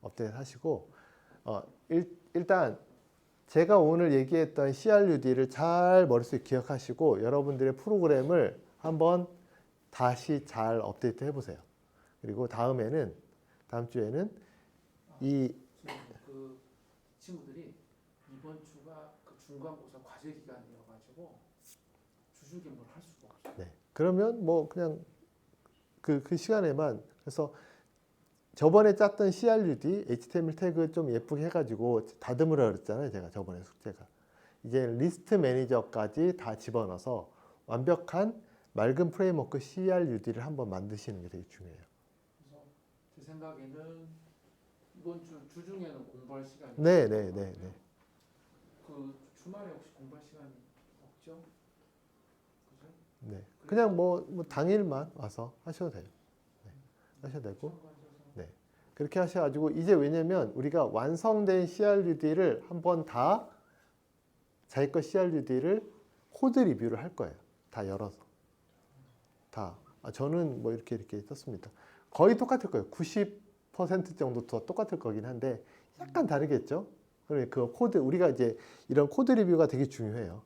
업데이트 하시고 일단 제가 오늘 얘기했던 CRUD를 잘 머릿속에 기억하시고 여러분들의 프로그램을 한번 다시 잘 업데이트 해보세요. 그리고 다음 주에는 그 친구들이 이번 주가 그 중간고사 과제 기간이어가지고 주중에 뭘 할 수가 없어요. 네. 그러면 뭐 그냥 그 시간에만 그래서 저번에 짰던 CRUD, HTML 태그 좀 예쁘게 해가지고 다듬으라 그랬잖아요. 제가 저번에 숙제가. 이제 리스트 매니저까지 다 집어넣어서 완벽한 맑은 프레임워크 CRUD를 한번 만드시는 게 되게 중요해요. 그래서 제 생각에는 이번 주 중에는 공부할 시간이 네, 있을 네, 것 네, 같아요. 네. 그 주말에 혹시 공부할 시간이 없죠? 그죠? 네. 그냥 뭐 당일만 와서 하셔도 돼요. 네. 하셔도 되고. 참고하셔서 네. 그렇게 하셔가지고 이제 왜냐면 우리가 완성된 CRUD를 한번 다 자기 거 CRUD를 코드 리뷰를 할 거예요. 다 열어서. 다. 저는 뭐 이렇게 썼습니다. 거의 똑같을 거예요. 90% 정도 더 똑같을 거긴 한데 약간 다르겠죠? 그러니까 그 코드, 우리가 이제 이런 코드 리뷰가 되게 중요해요.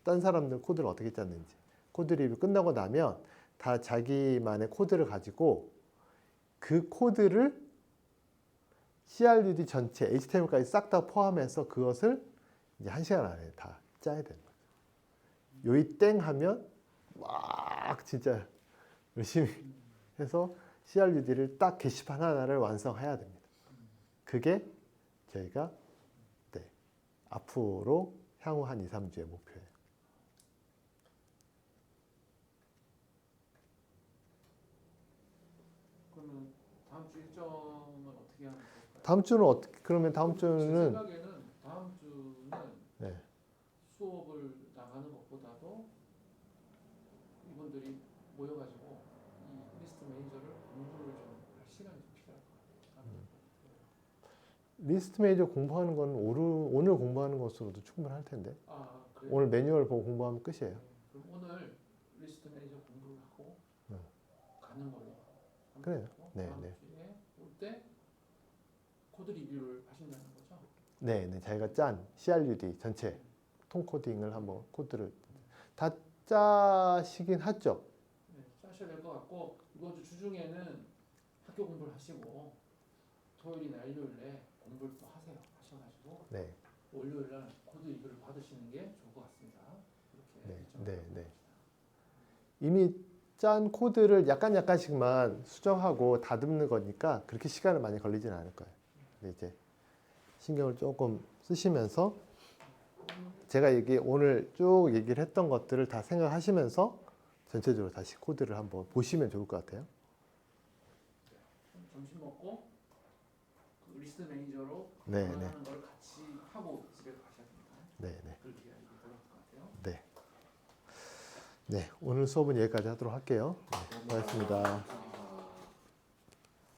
딴 사람들 코드를 어떻게 짰는지. 코드 리뷰 끝나고 나면 다 자기만의 코드를 가지고 그 코드를 CRUD 전체, HTML까지 싹 다 포함해서 그것을 이제 1시간 안에 다 짜야 되는 거죠. 요이 땡 하면 막 진짜 열심히 해서 CRUD를 딱 게시판 하나를 완성해야 됩니다. 그게 저희가 네, 앞으로 향후 한 2, 3주의 목표예요. 그러면 다음 주 일정은 어떻게 하면 될까요? 다음 주는 어떻게, 그러면 다음 제 주는 생각에는 다음 주는 네. 수업을 나가는 것보다도 이분들이 모여가지고 이 리스트 매니저를 공부를 좀 할 시간이 좀 필요할 것 같아요. 리스트 매니저 공부하는 건 오늘 공부하는 것으로도 충분할 텐데 아, 그래요? 오늘 매뉴얼 보고 공부하면 끝이에요. 네, 그럼 오늘 리스트 매니저 공부를 하고 네. 가는 걸로 하면 그래요. 되고 네, 다음 네. 주에 올 때 코드 리뷰를 하신다는 거죠? 네, 네, 자기가 짠 CRUD 전체 통 코딩을 한번 코드를 다 짜시긴 하죠. 네, 짜셔야 될 것 같고 이번 주 주중에는 학교 공부를 하시고 토요일이나 일요일에 공부를 또 하셔가지고 네, 월요일 날 코드 리뷰를 받으시는 게 좋을 것 같습니다. 이렇게 네, 일정을 네, 잡고 네. 봅시다. 이미 짠 코드를 약간씩만 수정하고 다듬는 거니까 그렇게 시간은 많이 걸리진 않을 거예요. 근데 이제 신경을 조금 쓰시면서 제가 오늘 쭉 얘기를 했던 것들을 다 생각하시면서 전체적으로 다시 코드를 한번 보시면 좋을 것 같아요. 점심 먹고 그 리스트 매니저로 네, 네, 하는 걸 같이 하고 집에 가셔야 됩니다. 네, 네, 그렇게 해야 이게 될 것 같아요. 네. 네, 오늘 수업은 여기까지 하도록 할게요. 네, 고맙습니다.